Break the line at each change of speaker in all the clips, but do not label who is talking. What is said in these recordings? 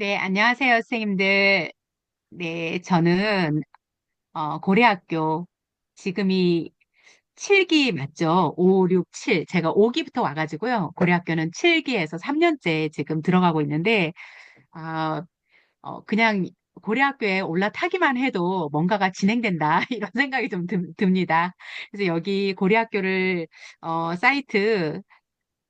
네, 안녕하세요, 선생님들. 네, 저는 고려학교 지금이 7기 맞죠? 5, 6, 7. 제가 5기부터 와가지고요. 고려학교는 7기에서 3년째 지금 들어가고 있는데 아, 그냥 고려학교에 올라타기만 해도 뭔가가 진행된다 이런 생각이 좀 듭니다. 그래서 여기 고려학교를 사이트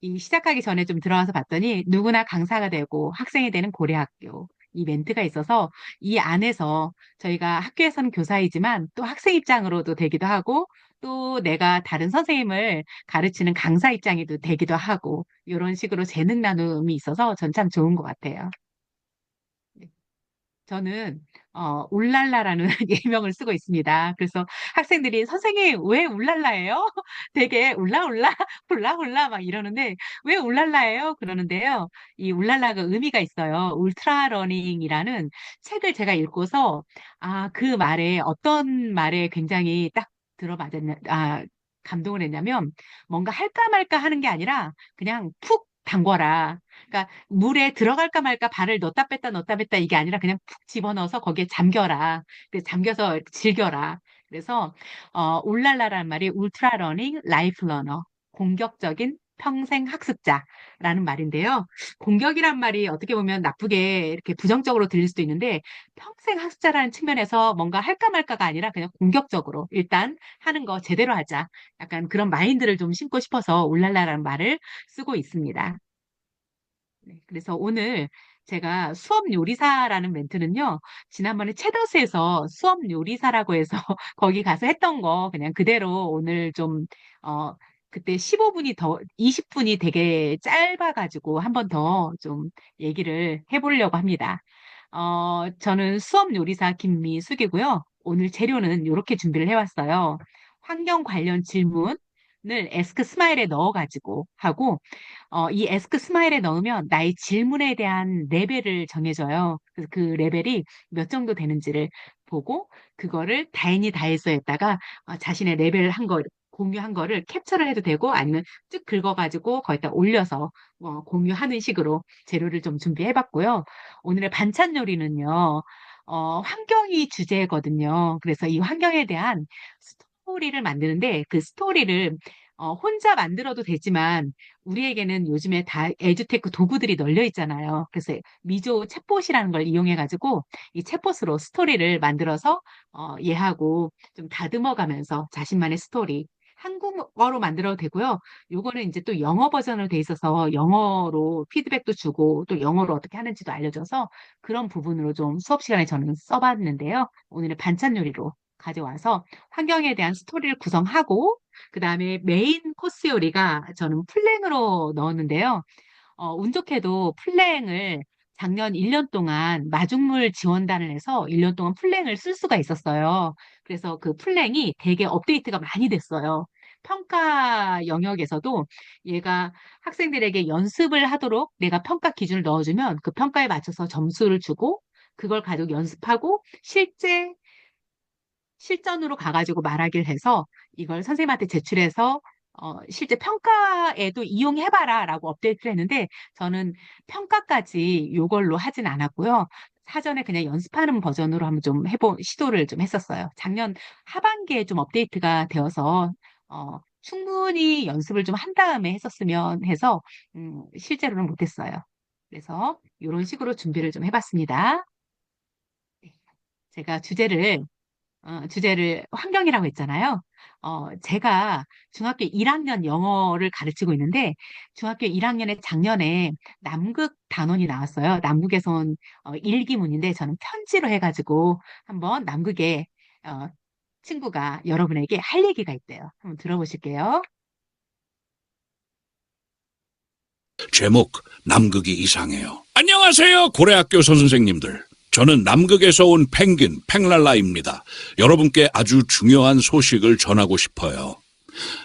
이 시작하기 전에 좀 들어가서 봤더니 누구나 강사가 되고 학생이 되는 고려학교 이 멘트가 있어서 이 안에서 저희가 학교에서는 교사이지만 또 학생 입장으로도 되기도 하고 또 내가 다른 선생님을 가르치는 강사 입장이 되기도 하고 이런 식으로 재능 나눔이 있어서 전 참 좋은 것 같아요. 저는 울랄라라는 예명을 쓰고 있습니다. 그래서 학생들이 선생님 왜 울랄라예요? 되게 울라울라 훌라훌라 막 이러는데 왜 울랄라예요? 그러는데요. 이 울랄라가 의미가 있어요. 울트라 러닝이라는 책을 제가 읽고서 그 말에 어떤 말에 굉장히 딱 들어맞았냐 감동을 했냐면 뭔가 할까 말까 하는 게 아니라 그냥 푹 담궈라. 그러니까 물에 들어갈까 말까 발을 넣었다 뺐다 이게 아니라 그냥 푹 집어넣어서 거기에 잠겨라. 그래서 잠겨서 즐겨라. 그래서 울랄라라는 말이 울트라 러닝 라이프 러너, 공격적인 평생 학습자라는 말인데요. 공격이란 말이 어떻게 보면 나쁘게 이렇게 부정적으로 들릴 수도 있는데 평생 학습자라는 측면에서 뭔가 할까 말까가 아니라 그냥 공격적으로 일단 하는 거 제대로 하자. 약간 그런 마인드를 좀 심고 싶어서 울랄라라는 말을 쓰고 있습니다. 네, 그래서 오늘 제가 수업 요리사라는 멘트는요, 지난번에 채더스에서 수업 요리사라고 해서 거기 가서 했던 거 그냥 그대로 오늘 좀, 그때 15분이 20분이 되게 짧아가지고 한 번 더 좀 얘기를 해보려고 합니다. 저는 수업 요리사 김미숙이고요. 오늘 재료는 이렇게 준비를 해왔어요. 환경 관련 질문을 에스크 스마일에 넣어가지고 하고, 이 에스크 스마일에 넣으면 나의 질문에 대한 레벨을 정해줘요. 그래서 그 레벨이 몇 정도 되는지를 보고 그거를 다인이 다해서에다가 자신의 레벨 한 거, 공유한 거를 캡처를 해도 되고 아니면 쭉 긁어가지고 거기다 올려서 공유하는 식으로 재료를 좀 준비해봤고요. 오늘의 반찬 요리는요, 환경이 주제거든요. 그래서 이 환경에 대한 스토리를 만드는데 그 스토리를 혼자 만들어도 되지만 우리에게는 요즘에 다 에듀테크 도구들이 널려 있잖아요. 그래서 미조 챗봇이라는 걸 이용해가지고 이 챗봇으로 스토리를 만들어서 얘하고 좀 다듬어 가면서 자신만의 스토리 한국어로 만들어도 되고요. 요거는 이제 또 영어 버전으로 돼 있어서 영어로 피드백도 주고 또 영어로 어떻게 하는지도 알려줘서 그런 부분으로 좀 수업 시간에 저는 써봤는데요. 오늘은 반찬 요리로 가져와서 환경에 대한 스토리를 구성하고 그다음에 메인 코스 요리가 저는 플랭으로 넣었는데요. 운 좋게도 플랭을 작년 1년 동안 마중물 지원단을 해서 1년 동안 플랭을 쓸 수가 있었어요. 그래서 그 플랭이 되게 업데이트가 많이 됐어요. 평가 영역에서도 얘가 학생들에게 연습을 하도록 내가 평가 기준을 넣어주면 그 평가에 맞춰서 점수를 주고 그걸 가지고 연습하고 실전으로 가가지고 말하기를 해서 이걸 선생님한테 제출해서 실제 평가에도 이용해봐라 라고 업데이트를 했는데 저는 평가까지 요걸로 하진 않았고요. 사전에 그냥 연습하는 버전으로 한번 좀 시도를 좀 했었어요. 작년 하반기에 좀 업데이트가 되어서 충분히 연습을 좀 한 다음에 했었으면 해서 실제로는 못했어요. 그래서 이런 식으로 준비를 좀 해봤습니다. 네, 제가 주제를 환경이라고 했잖아요. 제가 중학교 1학년 영어를 가르치고 있는데, 중학교 1학년에 작년에 남극 단원이 나왔어요. 남극에서 온 일기문인데, 저는 편지로 해가지고 한번 남극의 어, 친구가 여러분에게 할 얘기가 있대요. 한번 들어보실게요.
제목 남극이 이상해요. 안녕하세요 고래학교 선생님들. 저는 남극에서 온 펭귄 팽랄라입니다. 여러분께 아주 중요한 소식을 전하고 싶어요.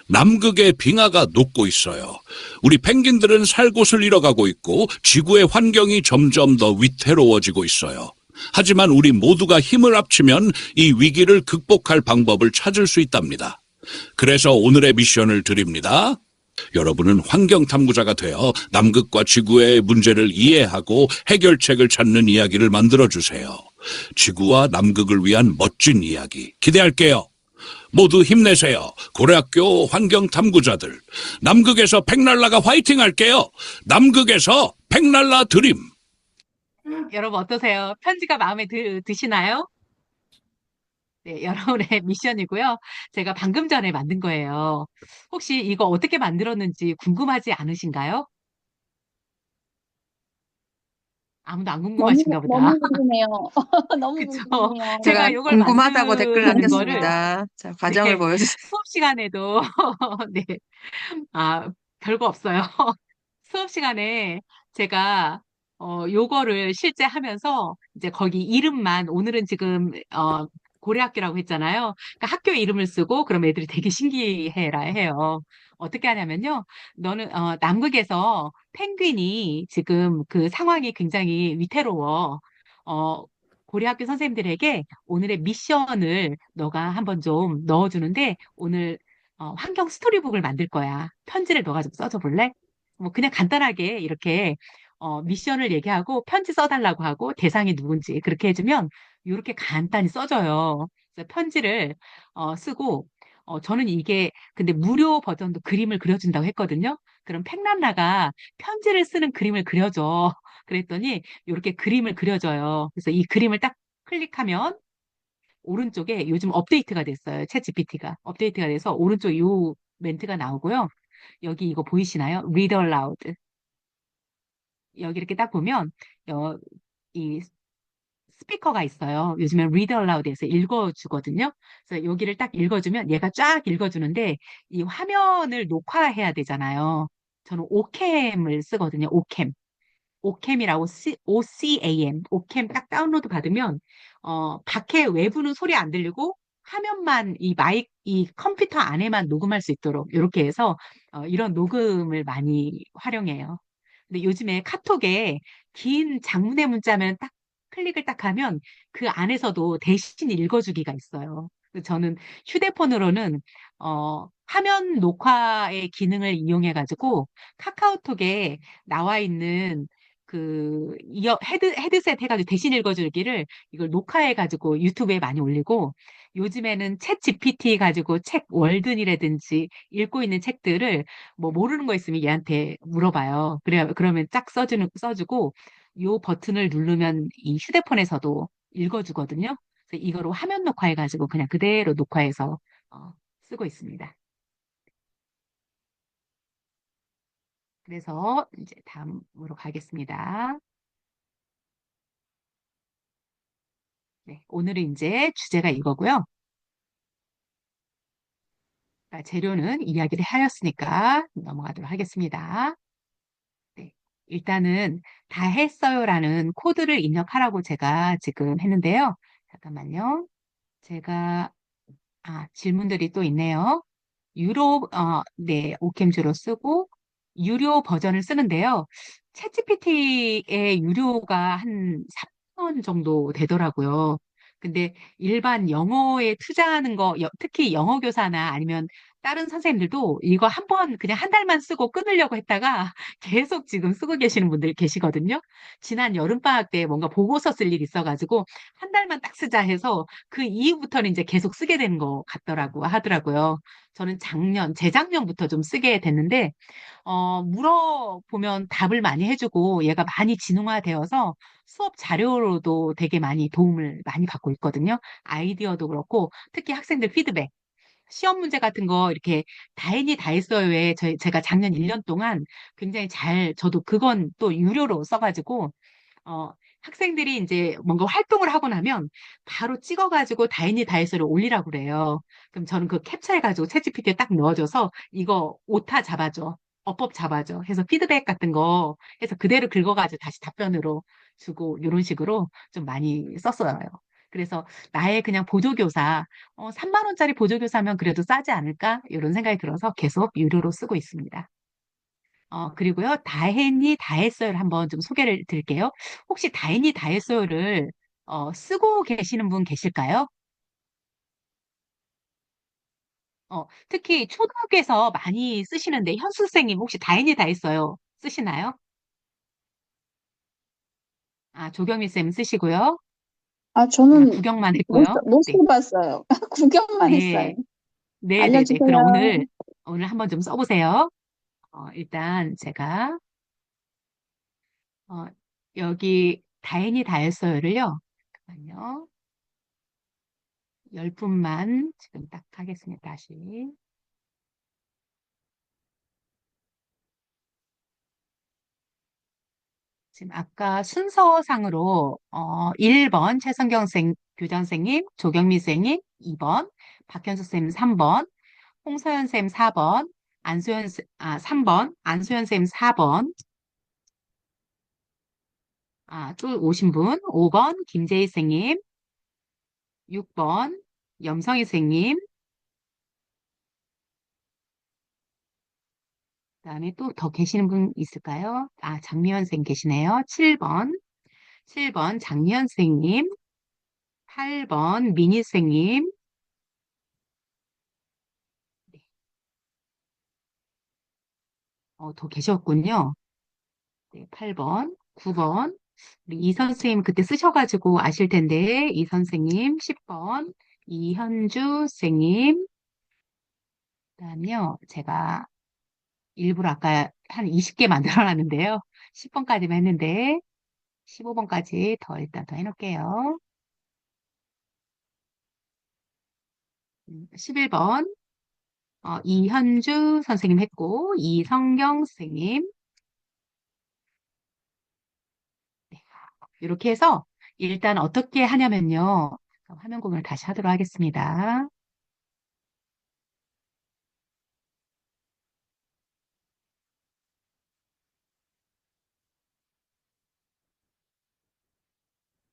남극의 빙하가 녹고 있어요. 우리 펭귄들은 살 곳을 잃어가고 있고 지구의 환경이 점점 더 위태로워지고 있어요. 하지만 우리 모두가 힘을 합치면 이 위기를 극복할 방법을 찾을 수 있답니다. 그래서 오늘의 미션을 드립니다. 여러분은 환경탐구자가 되어 남극과 지구의 문제를 이해하고 해결책을 찾는 이야기를 만들어주세요. 지구와 남극을 위한 멋진 이야기 기대할게요. 모두 힘내세요. 고려학교 환경탐구자들. 남극에서 백날라가 화이팅 할게요. 남극에서 백날라 드림.
여러분 어떠세요? 편지가 마음에 드시나요? 네, 여러분의 미션이고요. 제가 방금 전에 만든 거예요. 혹시 이거 어떻게 만들었는지 궁금하지 않으신가요? 아무도 안 궁금하신가 보다.
너무 궁금해요. 너무
그쵸?
궁금해요.
제가
제가
이걸
궁금하다고 댓글
만드는 거를,
남겼습니다. 자, 과정을
네,
보여주세요.
수업 시간에도, 네, 별거 없어요. 수업 시간에 제가, 요거를 실제 하면서, 이제 거기 이름만, 오늘은 지금, 고려학교라고 했잖아요. 그러니까 학교 이름을 쓰고, 그럼 애들이 되게 신기해라 해요. 어떻게 하냐면요. 너는, 남극에서 펭귄이 지금 그 상황이 굉장히 위태로워. 어, 고려학교 선생님들에게 오늘의 미션을 너가 한번 좀 넣어주는데, 오늘 환경 스토리북을 만들 거야. 편지를 너가 좀 써줘 볼래? 뭐 그냥 간단하게 이렇게 미션을 얘기하고 편지 써달라고 하고 대상이 누군지 그렇게 해주면 이렇게 간단히 써줘요. 그래서 편지를 쓰고 저는 이게 근데 무료 버전도 그림을 그려준다고 했거든요. 그럼 팽란나가 편지를 쓰는 그림을 그려줘. 그랬더니 이렇게 그림을 그려줘요. 그래서 이 그림을 딱 클릭하면 오른쪽에 요즘 업데이트가 됐어요. 챗 GPT가 업데이트가 돼서 오른쪽 요 멘트가 나오고요. 여기 이거 보이시나요? Read aloud. 여기 이렇게 딱 보면 이 스피커가 있어요. 요즘엔 Read aloud에서 읽어주거든요. 그래서 여기를 딱 읽어주면 얘가 쫙 읽어주는데 이 화면을 녹화해야 되잖아요. 저는 오캠을 쓰거든요. 오캠. 오캠이라고 OCAM, 오캠 딱 다운로드 받으면 밖에 외부는 소리 안 들리고 화면만 이 컴퓨터 안에만 녹음할 수 있도록 이렇게 해서 이런 녹음을 많이 활용해요. 근데 요즘에 카톡에 긴 장문의 문자면 딱 클릭을 딱 하면 그 안에서도 대신 읽어주기가 있어요. 그래서 저는 휴대폰으로는 화면 녹화의 기능을 이용해가지고 카카오톡에 나와 있는 헤드셋 해가지고 대신 읽어주기를 이걸 녹화해가지고 유튜브에 많이 올리고 요즘에는 챗 GPT 가지고 책 월든이라든지 읽고 있는 책들을 뭐 모르는 거 있으면 얘한테 물어봐요. 그러면 짝 써주고 요 버튼을 누르면 이 휴대폰에서도 읽어주거든요. 그래서 이거로 화면 녹화해가지고 그냥 그대로 녹화해서 쓰고 있습니다. 그래서 이제 다음으로 가겠습니다. 네, 오늘은 이제 주제가 이거고요. 재료는 이야기를 하였으니까 넘어가도록 하겠습니다. 네, 일단은 다 했어요라는 코드를 입력하라고 제가 지금 했는데요. 잠깐만요. 제가 질문들이 또 있네요. 네, 오캠주로 쓰고 유료 버전을 쓰는데요. 챗GPT의 유료가 한 3원 정도 되더라고요. 근데 일반 영어에 투자하는 거, 특히 영어 교사나 아니면 다른 선생님들도 이거 한 번 그냥 한 달만 쓰고 끊으려고 했다가 계속 지금 쓰고 계시는 분들 계시거든요. 지난 여름방학 때 뭔가 보고서 쓸 일이 있어가지고 한 달만 딱 쓰자 해서 그 이후부터는 이제 계속 쓰게 되는 것 같더라고 하더라고요. 저는 재작년부터 좀 쓰게 됐는데, 물어보면 답을 많이 해주고 얘가 많이 진흥화되어서 수업 자료로도 되게 많이 도움을 많이 받고 있거든요. 아이디어도 그렇고, 특히 학생들 피드백. 시험 문제 같은 거 이렇게 다행히 다 했어요에 제가 작년 1년 동안 굉장히 저도 그건 또 유료로 써가지고, 어, 학생들이 이제 뭔가 활동을 하고 나면 바로 찍어가지고 다행히 다 했어요를 올리라고 그래요. 그럼 저는 그 캡처해가지고 챗GPT에 딱 넣어줘서 이거 오타 잡아줘. 어법 잡아줘. 해서 피드백 같은 거 해서 그대로 긁어가지고 다시 답변으로 주고 이런 식으로 좀 많이 썼어요. 그래서 나의 그냥 보조교사, 3만 원짜리 보조교사면 그래도 싸지 않을까? 이런 생각이 들어서 계속 유료로 쓰고 있습니다. 그리고요, 다했니, 다했어요를 한번 좀 소개를 드릴게요. 혹시 다했니, 다했어요를 를, 쓰고 계시는 분 계실까요? 특히 초등학교에서 많이 쓰시는데 현수 선생님 혹시 다행히 다 했어요. 쓰시나요? 아, 조경미 쌤 쓰시고요.
아, 저는
구경만
못,
했고요.
못
네.
써봤어요. 구경만 했어요.
네. 네네네. 그럼
알려주세요.
오늘 한번 좀 써보세요. 일단 제가, 어, 여기 다행히 다 했어요를요. 잠깐만요. 10분만 지금 딱 하겠습니다. 다시. 지금 아까 순서상으로 1번 최성경 교장 선생님, 조경미 선생님 2번, 박현수 선생님 3번, 홍서연 선생님 4번, 3번, 안소연 선생님 4번, 또 오신 분 5번 김재희 선생님, 6번 염성희 선생님, 그다음에 또 더 계시는 분 있을까요? 장미연 선생님 계시네요. 7번 장미연 선생님, 8번 미니 선생님, 네, 더 계셨군요. 네, 8번, 9번. 우리 이 선생님 그때 쓰셔가지고 아실 텐데, 이 선생님 10번, 이현주 선생님, 그다음요, 제가 일부러 아까 한 20개 만들어놨는데요. 10번까지만 했는데, 15번까지 일단 더 해놓을게요. 11번, 이현주 선생님 했고, 이성경 선생님, 네, 이렇게 해서 일단 어떻게 하냐면요. 화면 공유를 다시 하도록 하겠습니다.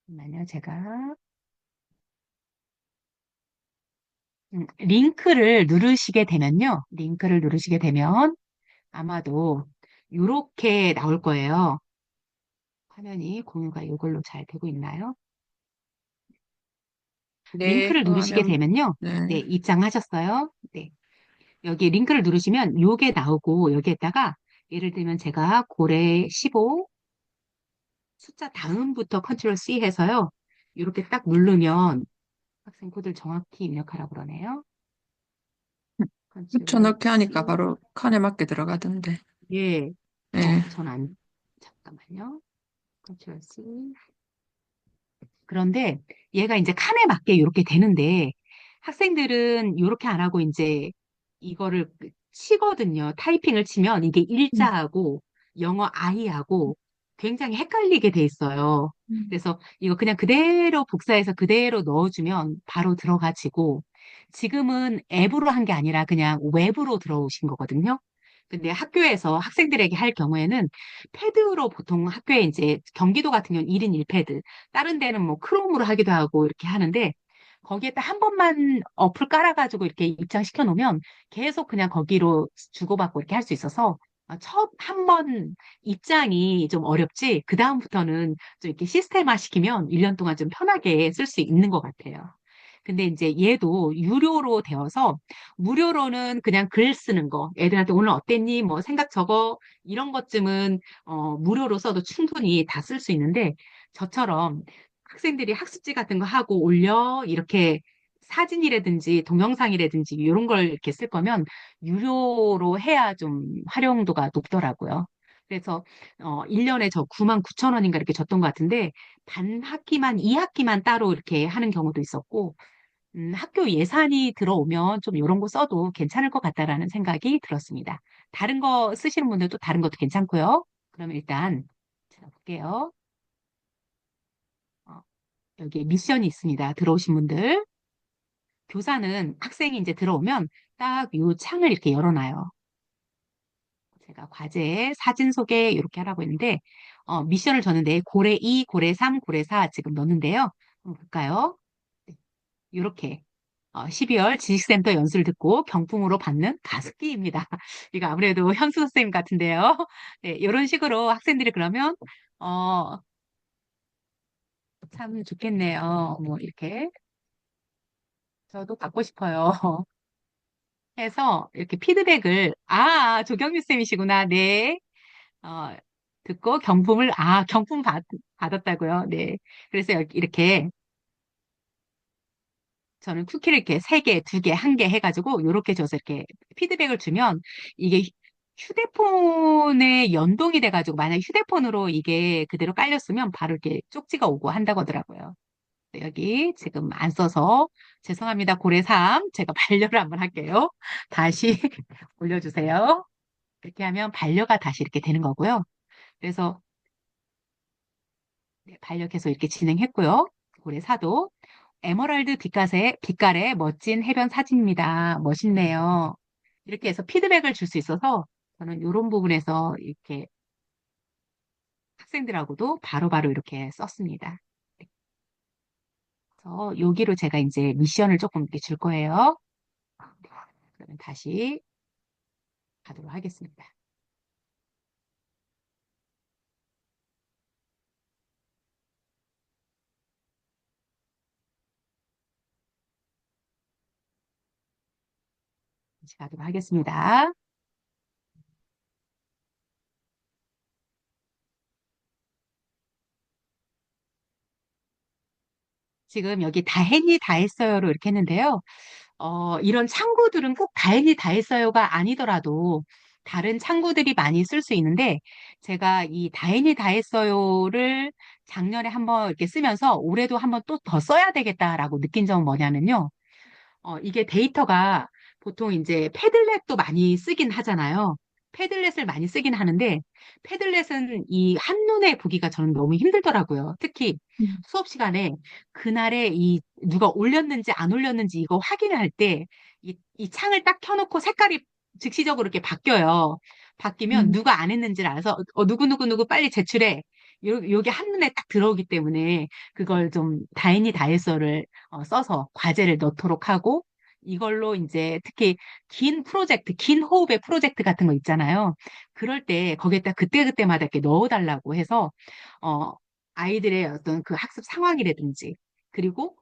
잠깐만요, 제가. 링크를 누르시게 되면 아마도 이렇게 나올 거예요. 화면이 공유가 이걸로 잘 되고 있나요?
네,
링크를 누르시게
하면,
되면요. 네,
네.
입장하셨어요. 네. 여기 링크를 누르시면 요게 나오고 여기에다가 예를 들면 제가 고래 15 숫자 다음부터 컨트롤 C 해서요. 이렇게 딱 누르면 학생 코드를 정확히 입력하라고 그러네요. 컨트롤
붙여넣기 하니까
C.
바로 칸에 맞게 들어가던데.
예.
네.
전 잠깐만요. 컨트롤 C. 그런데 얘가 이제 칸에 맞게 이렇게 되는데 학생들은 이렇게 안 하고 이제 이거를 치거든요. 타이핑을 치면 이게
음,
일자하고 영어 I하고 굉장히 헷갈리게 돼 있어요.
음.
그래서 이거 그냥 그대로 복사해서 그대로 넣어주면 바로 들어가지고 지금은 앱으로 한 게 아니라 그냥 웹으로 들어오신 거거든요. 근데 학교에서 학생들에게 할 경우에는 패드로 보통 학교에 이제 경기도 같은 경우는 1인 1패드, 다른 데는 뭐 크롬으로 하기도 하고 이렇게 하는데 거기에다 한 번만 어플 깔아가지고 이렇게 입장시켜 놓으면 계속 그냥 거기로 주고받고 이렇게 할 수 있어서 첫 한 번 입장이 좀 어렵지 그다음부터는 좀 이렇게 시스템화 시키면 1년 동안 좀 편하게 쓸 수 있는 것 같아요. 근데 이제 얘도 유료로 되어서 무료로는 그냥 글 쓰는 거, 애들한테 오늘 어땠니? 뭐 생각 적어 이런 것쯤은 무료로 써도 충분히 다 쓸 수 있는데 저처럼 학생들이 학습지 같은 거 하고 올려 이렇게 사진이라든지 동영상이라든지 이런 걸 이렇게 쓸 거면 유료로 해야 좀 활용도가 높더라고요. 그래서 1년에 저 9만 9천 원인가 이렇게 줬던 것 같은데 반 학기만 2학기만 따로 이렇게 하는 경우도 있었고 학교 예산이 들어오면 좀 이런 거 써도 괜찮을 것 같다라는 생각이 들었습니다. 다른 거 쓰시는 분들도 다른 것도 괜찮고요. 그러면 일단 제가 볼게요. 어, 여기 미션이 있습니다. 들어오신 분들. 교사는 학생이 이제 들어오면 딱 이 창을 이렇게 열어놔요. 제가 과제, 사진 소개 이렇게 하라고 했는데 미션을 줬는데 고래 2, 고래 3, 고래 4 지금 넣었는데요. 한번 볼까요? 네, 이렇게 12월 지식센터 연수를 듣고 경품으로 받는 가습기입니다. 이거 아무래도 현수 선생님 같은데요. 네, 이런 식으로 학생들이 그러면 어, 참 좋겠네요. 뭐 이렇게 저도 받고 싶어요. 해서 이렇게 피드백을, 조경미 쌤이시구나. 네. 어, 듣고 경품 받았다고요. 네. 그래서 이렇게 저는 쿠키를 이렇게 3개, 2개, 1개 해가지고 이렇게 줘서 이렇게 피드백을 주면 이게 휴대폰에 연동이 돼가지고 만약 휴대폰으로 이게 그대로 깔렸으면 바로 이렇게 쪽지가 오고 한다고 하더라고요. 네, 여기 지금 안 써서 죄송합니다. 고래 3 제가 반려를 한번 할게요. 다시 올려주세요. 이렇게 하면 반려가 다시 이렇게 되는 거고요. 그래서 네, 반려 계속 이렇게 진행했고요. 고래 사도 에메랄드 빛깔의 멋진 해변 사진입니다. 멋있네요. 이렇게 해서 피드백을 줄 수 있어서 저는 이런 부분에서 이렇게 학생들하고도 바로바로 이렇게 썼습니다. 그래서 여기로 제가 이제 미션을 조금 이렇게 줄 거예요. 그러면 다시 가도록 하겠습니다. 다시 가도록 하겠습니다. 지금 여기 다행히 다 했어요로 이렇게 했는데요. 이런 창구들은 꼭 다행히 다 했어요가 아니더라도 다른 창구들이 많이 쓸 수 있는데 제가 이 다행히 다 했어요를 작년에 한번 이렇게 쓰면서 올해도 한번 또 더 써야 되겠다라고 느낀 점은 뭐냐면요. 이게 데이터가 보통 이제 패들렛도 많이 쓰긴 하잖아요. 패들렛을 많이 쓰긴 하는데 패들렛은 이 한눈에 보기가 저는 너무 힘들더라고요. 특히
음.
수업 시간에 그날에 이 누가 올렸는지 안 올렸는지 이거 확인할 때 이 창을 딱 켜놓고 색깔이 즉시적으로 이렇게 바뀌어요. 바뀌면
음.
누가 안 했는지를 알아서 누구 빨리 제출해. 요게 한눈에 딱 들어오기 때문에 그걸 좀 다행히 다해서를 써서 과제를 넣도록 하고 이걸로 이제 특히 긴 프로젝트, 긴 호흡의 프로젝트 같은 거 있잖아요. 그럴 때 거기에다 그때그때마다 이렇게 넣어달라고 해서 어, 아이들의 어떤 그 학습 상황이라든지 그리고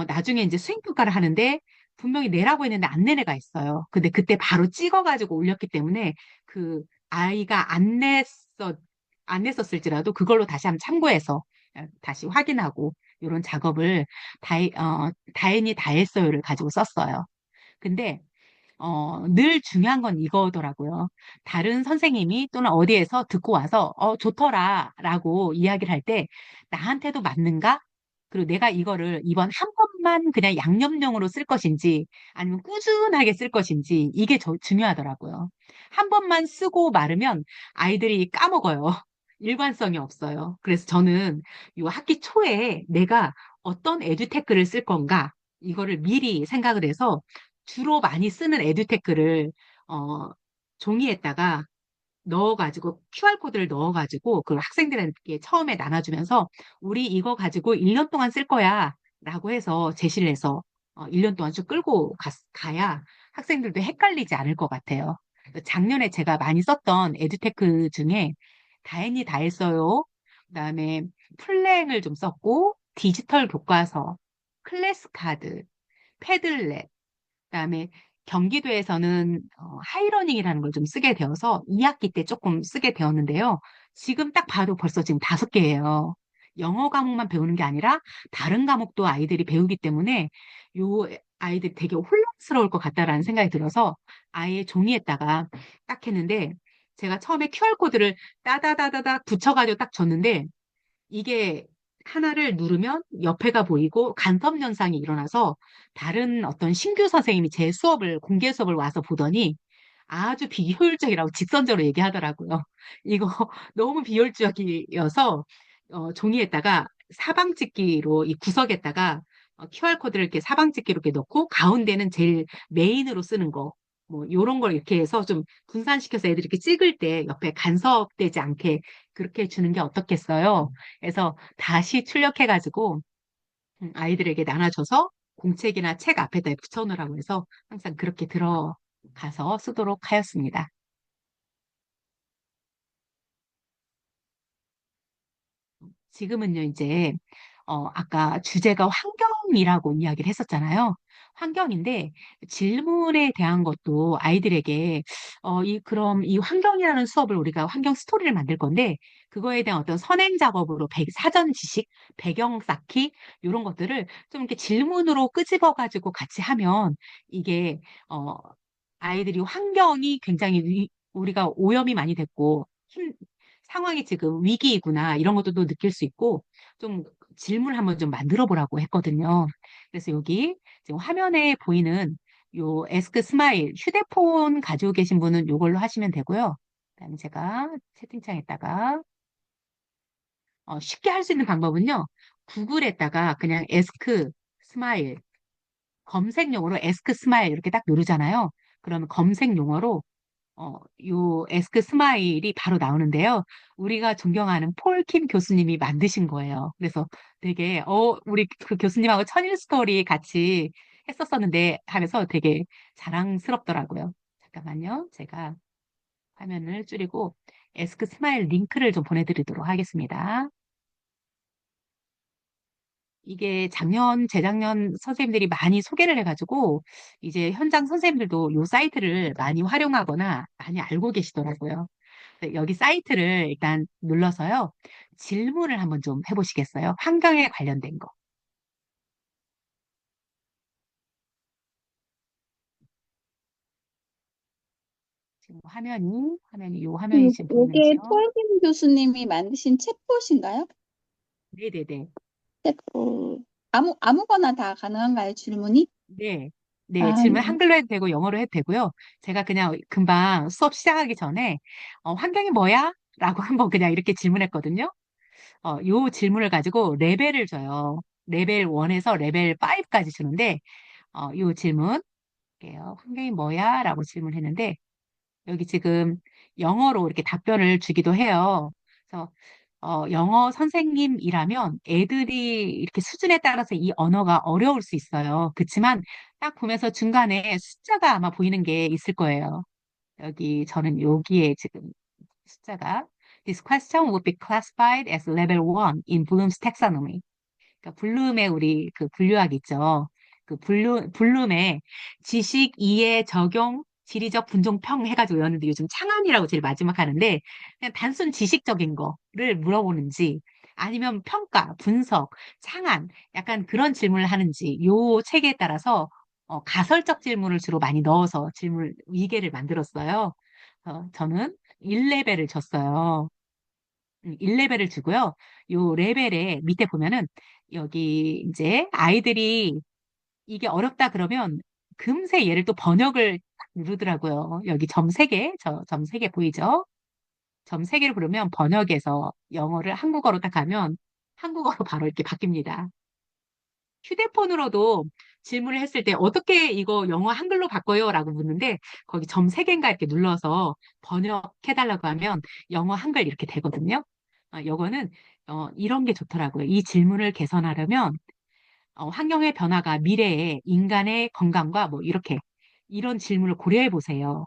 나중에 이제 수행평가를 하는데 분명히 내라고 했는데 안 낸 애가 있어요. 근데 그때 바로 찍어가지고 올렸기 때문에 그 아이가 안 냈었을지라도 그걸로 다시 한번 참고해서 다시 확인하고 이런 작업을 다행히 다 했어요를 가지고 썼어요. 근데 늘 중요한 건 이거더라고요. 다른 선생님이 또는 어디에서 듣고 와서 좋더라라고 이야기를 할 때 나한테도 맞는가? 그리고 내가 이거를 이번 한 번만 그냥 양념용으로 쓸 것인지 아니면 꾸준하게 쓸 것인지 이게 중요하더라고요. 한 번만 쓰고 마르면 아이들이 까먹어요. 일관성이 없어요. 그래서 저는 이 학기 초에 내가 어떤 에듀테크를 쓸 건가 이거를 미리 생각을 해서 주로 많이 쓰는 에듀테크를 어, 종이에다가 넣어가지고 QR코드를 넣어가지고 그 학생들에게 처음에 나눠주면서 우리 이거 가지고 1년 동안 쓸 거야 라고 해서 제시를 해서 1년 동안 쭉 끌고 가야 학생들도 헷갈리지 않을 것 같아요. 작년에 제가 많이 썼던 에듀테크 중에 다행히 다 했어요. 그다음에 플랭을 좀 썼고 디지털 교과서, 클래스 카드, 패들렛 그다음에 경기도에서는 하이러닝이라는 걸 좀 쓰게 되어서 2학기 때 조금 쓰게 되었는데요. 지금 딱 봐도 벌써 지금 5개예요. 영어 과목만 배우는 게 아니라 다른 과목도 아이들이 배우기 때문에 요 아이들이 되게 혼란스러울 것 같다라는 생각이 들어서 아예 종이에다가 딱 했는데 제가 처음에 QR코드를 따다다다다 붙여가지고 딱 줬는데 이게 하나를 누르면 옆에가 보이고 간섭 현상이 일어나서 다른 어떤 신규 선생님이 제 수업을, 공개 수업을 와서 보더니 아주 비효율적이라고 직선적으로 얘기하더라고요. 이거 너무 비효율적이어서 종이에다가 사방찍기로 이 구석에다가 QR코드를 이렇게 사방찍기로 이렇게 넣고 가운데는 제일 메인으로 쓰는 거. 뭐 요런 걸 이렇게 해서 좀 분산시켜서 애들이 이렇게 찍을 때 옆에 간섭되지 않게 그렇게 주는 게 어떻겠어요? 그래서 다시 출력해가지고 아이들에게 나눠줘서 공책이나 책 앞에다 붙여놓으라고 해서 항상 그렇게 들어가서 쓰도록 하였습니다. 지금은요, 이제, 아까 주제가 환경이라고 이야기를 했었잖아요. 환경인데 질문에 대한 것도 아이들에게 그럼 이 환경이라는 수업을 우리가 환경 스토리를 만들 건데 그거에 대한 어떤 선행 작업으로 사전 지식, 배경 쌓기 이런 것들을 좀 이렇게 질문으로 끄집어 가지고 같이 하면 이게 어, 아이들이 환경이 굉장히 우리가 오염이 많이 됐고 상황이 지금 위기이구나 이런 것도 느낄 수 있고 좀 질문을 한번 좀 만들어 보라고 했거든요. 그래서 여기 지금 화면에 보이는 요 에스크 스마일 휴대폰 가지고 계신 분은 요걸로 하시면 되고요. 그다음에 제가 채팅창에다가 쉽게 할 수 있는 방법은요. 구글에다가 그냥 에스크 스마일 검색 용어로 에스크 스마일 이렇게 딱 누르잖아요. 그러면 검색 용어로 요 에스크 스마일이 바로 나오는데요. 우리가 존경하는 폴킴 교수님이 만드신 거예요. 그래서 되게, 우리 그 교수님하고 천일 스토리 같이 했었었는데 하면서 되게 자랑스럽더라고요. 잠깐만요. 제가 화면을 줄이고 에스크 스마일 링크를 좀 보내드리도록 하겠습니다. 이게 작년, 재작년 선생님들이 많이 소개를 해가지고 이제 현장 선생님들도 요 사이트를 많이 활용하거나 많이 알고 계시더라고요. 네, 여기 사이트를 일단 눌러서요. 질문을 한번 좀 해보시겠어요? 환경에 관련된 거. 지금 요 화면이 지금
요게
보이는지요?
톨김 교수님이 만드신 챗봇인가요?
네네네.
챗봇. 아무거나 다 가능한가요, 질문이?
네. 네,
아,
질문
네.
한글로 해도 되고 영어로 해도 되고요. 제가 그냥 금방 수업 시작하기 전에 환경이 뭐야? 라고 한번 그냥 이렇게 질문했거든요. 요 질문을 가지고 레벨을 줘요. 레벨 1에서 레벨 5까지 주는데, 요 질문, 할게요. 환경이 뭐야? 라고 질문했는데, 여기 지금 영어로 이렇게 답변을 주기도 해요. 그래서, 영어 선생님이라면 애들이 이렇게 수준에 따라서 이 언어가 어려울 수 있어요. 그렇지만 딱 보면서 중간에 숫자가 아마 보이는 게 있을 거예요. 저는 여기에 지금 숫자가 This question would be classified as level 1 in Bloom's taxonomy. 그러니까 블룸의 우리 그 분류학 있죠. 그 블룸의 지식 이해 적용 지리적 분종평 해가지고 외웠는데 요즘 창안이라고 제일 마지막 하는데 그냥 단순 지식적인 거를 물어보는지 아니면 평가, 분석, 창안 약간 그런 질문을 하는지 요 책에 따라서 가설적 질문을 주로 많이 넣어서 질문 위계를 만들었어요. 저는 1레벨을 줬어요. 1레벨을 주고요. 요 레벨에 밑에 보면은 여기 이제 아이들이 이게 어렵다 그러면 금세 얘를 또 번역을 딱 누르더라고요. 여기 점 3개, 점 3개 보이죠? 점 3개를 부르면 번역해서 영어를 한국어로 딱 하면 한국어로 바로 이렇게 바뀝니다. 휴대폰으로도 질문을 했을 때 어떻게 이거 영어 한글로 바꿔요? 라고 묻는데 거기 점 3개인가 이렇게 눌러서 번역해달라고 하면 영어 한글 이렇게 되거든요. 요거는 이런 게 좋더라고요. 이 질문을 개선하려면 환경의 변화가 미래에 인간의 건강과 뭐 이렇게 이런 질문을 고려해 보세요.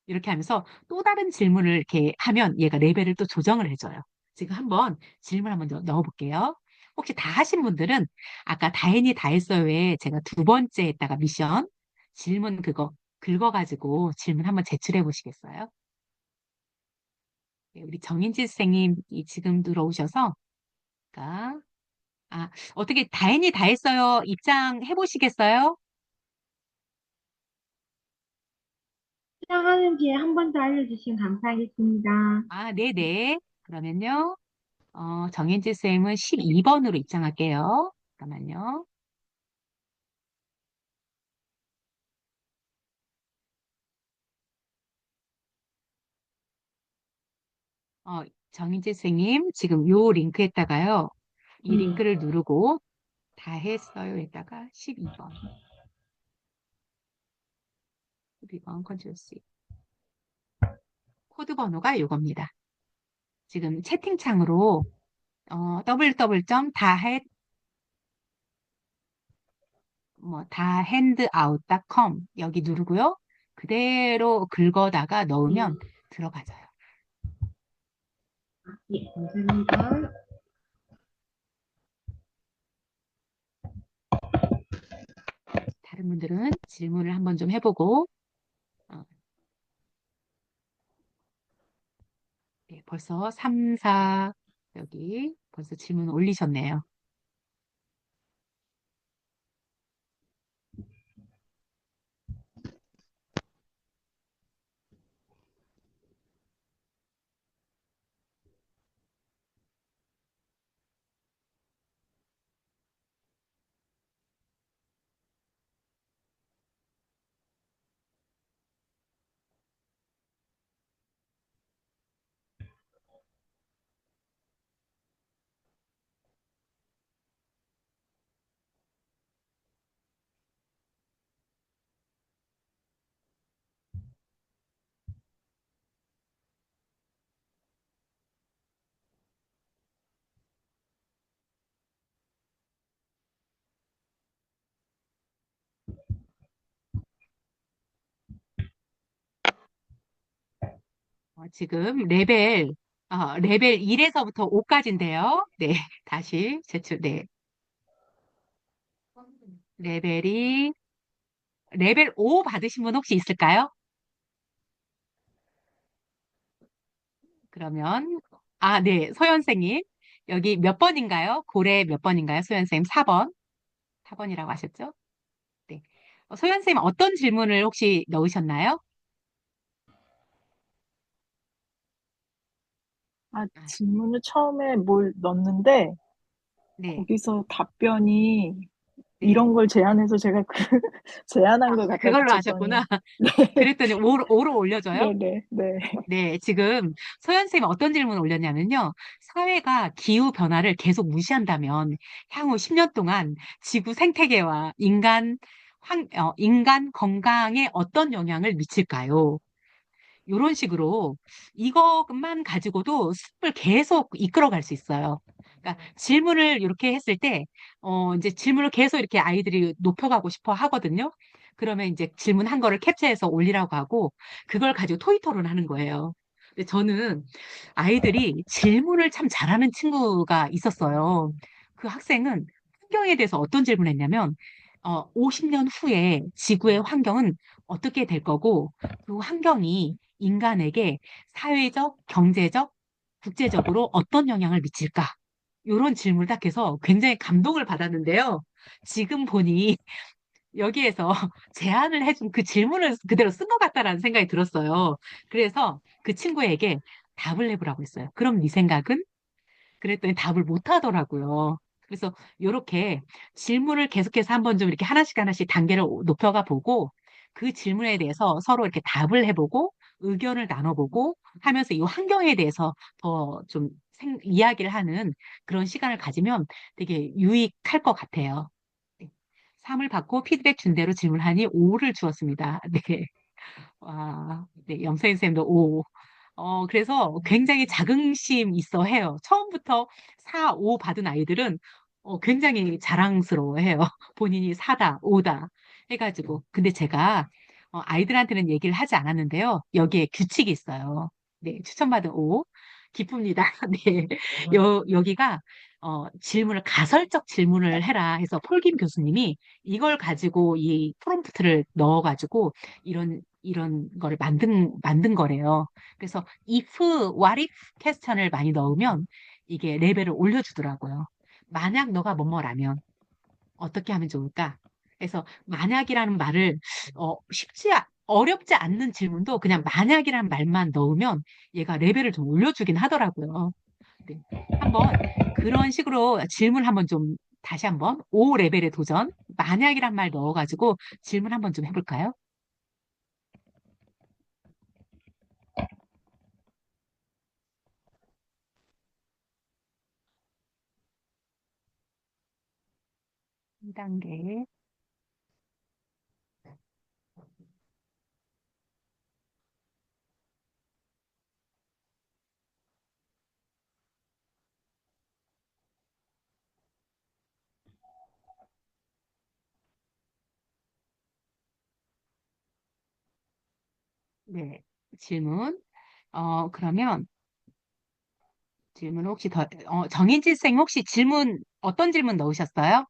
이렇게 하면서 또 다른 질문을 이렇게 하면 얘가 레벨을 또 조정을 해줘요. 지금 한번 질문 한번 넣어볼게요. 혹시 다 하신 분들은 아까 다행히 다 했어요에 제가 두 번째에다가 미션 질문 그거 긁어가지고 질문 한번 제출해 보시겠어요? 네, 우리 정인지 선생님이 지금 들어오셔서 그러니까 어떻게 다행히 다 했어요 입장해 보시겠어요?
시작하는지 한 번 더 알려주시면 감사하겠습니다.
네네. 그러면요. 정인지 쌤은 12번으로 입장할게요. 잠깐만요. 어, 정인지 쌤님, 지금 요 링크에다가요. 이
네.
링크를 누르고 다 했어요. 에다가 12번. 12번 컨트롤 C. 코드 번호가 요겁니다. 지금 채팅창으로 www.다해 다핸드아웃.com 여기 누르고요. 그대로 긁어다가
네.
넣으면 들어가져요.
예, 감사합니다.
다른 분들은 질문을 한번 좀 해보고, 어, 네, 벌써 3, 4, 여기 벌써 질문 올리셨네요. 지금 레벨 1에서부터 5까지인데요. 네, 다시 제출, 네. 레벨이, 레벨 5 받으신 분 혹시 있을까요? 그러면, 네, 소연생님. 여기 몇 번인가요? 고래 몇 번인가요? 소연생님 4번. 4번이라고 하셨죠? 네. 소연생님 어떤 질문을 혹시 넣으셨나요? 아,
질문을 처음에 뭘 넣었는데,
네,
거기서 답변이
네.
이런 걸 제안해서 제가 제안한 것 같다
그걸로
붙였더니,
하셨구나. 그랬더니 5로 올려줘요?
네네, 네.
네, 지금 소연쌤이 어떤 질문을 올렸냐면요. 사회가 기후 변화를 계속 무시한다면 향후 10년 동안 지구 생태계와 인간 건강에 어떤 영향을 미칠까요? 이런 식으로 이것만 가지고도 수업을 계속 이끌어갈 수 있어요. 그러니까 질문을 이렇게 했을 때, 이제 질문을 계속 이렇게 아이들이 높여가고 싶어 하거든요. 그러면 이제 질문한 거를 캡처해서 올리라고 하고, 그걸 가지고 토의 토론하는 거예요. 근데 저는 아이들이 질문을 참 잘하는 친구가 있었어요. 그 학생은 환경에 대해서 어떤 질문을 했냐면, 50년 후에 지구의 환경은 어떻게 될 거고, 그 환경이 인간에게 사회적, 경제적, 국제적으로 어떤 영향을 미칠까? 이런 질문을 딱 해서 굉장히 감동을 받았는데요. 지금 보니 여기에서 제안을 해준 그 질문을 그대로 쓴 것 같다라는 생각이 들었어요. 그래서 그 친구에게 답을 해보라고 했어요. 그럼 네 생각은? 그랬더니 답을 못 하더라고요. 그래서 이렇게 질문을 계속해서 한번 좀 이렇게 하나씩 하나씩 단계를 높여가 보고 그 질문에 대해서 서로 이렇게 답을 해보고 의견을 나눠보고 하면서 이 환경에 대해서 더 좀 이야기를 하는 그런 시간을 가지면 되게 유익할 것 같아요. 네. 3을 받고 피드백 준 대로 질문하니 5를 주었습니다. 네. 와, 네, 염세인 쌤도 오. 그래서 굉장히 자긍심 있어 해요. 처음부터 4, 5 받은 아이들은 굉장히 자랑스러워 해요. 본인이 4다, 5다 해가지고. 근데 제가 아이들한테는 얘기를 하지 않았는데요. 여기에 규칙이 있어요. 네, 추천받은 5. 기쁩니다. 네. 여기가 질문을, 가설적 질문을 해라 해서 폴김 교수님이 이걸 가지고 이 프롬프트를 넣어가지고 이런 거를 만든 거래요. 그래서 if, what if 퀘스천을 많이 넣으면 이게 레벨을 올려주더라고요. 만약 너가 뭐뭐라면 어떻게 하면 좋을까? 그래서 만약이라는 말을 어렵지 않는 질문도 그냥 만약이라는 말만 넣으면 얘가 레벨을 좀 올려주긴 하더라고요. 네. 한번 그런 식으로 질문 한번 좀 다시 한번 5레벨의 도전 만약이란 말 넣어가지고 질문 한번 좀 해볼까요? 이 단계. 네. 질문. 그러면 질문 혹시 정인지 쌤 혹시 어떤 질문 넣으셨어요?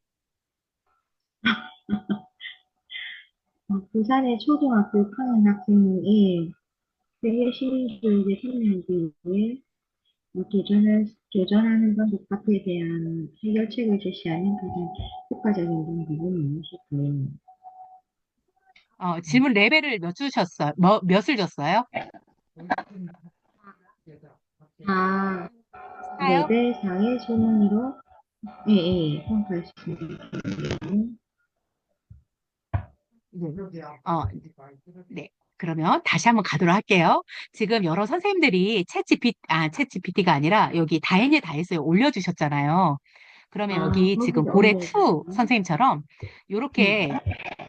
부산의 초등학교 6학년 학생이 세계 시민교육에 참여하기 위해 도전하는 방법에 대한 해결책을 제시하는 가장 효과적인 방법은 무엇일까요?
질문 레벨을 몇을 줬어요?
4,
사요?
레벨 4의 소문으로 평가할 수 있습니다.
네. 그러면 다시 한번 가도록 할게요. 지금 여러 선생님들이 챗GPT가 아니라 여기 다행히 다 했어요. 올려주셨잖아요. 그러면 여기 지금
거기를
고래2
올려주세요.
선생님처럼
네.
이렇게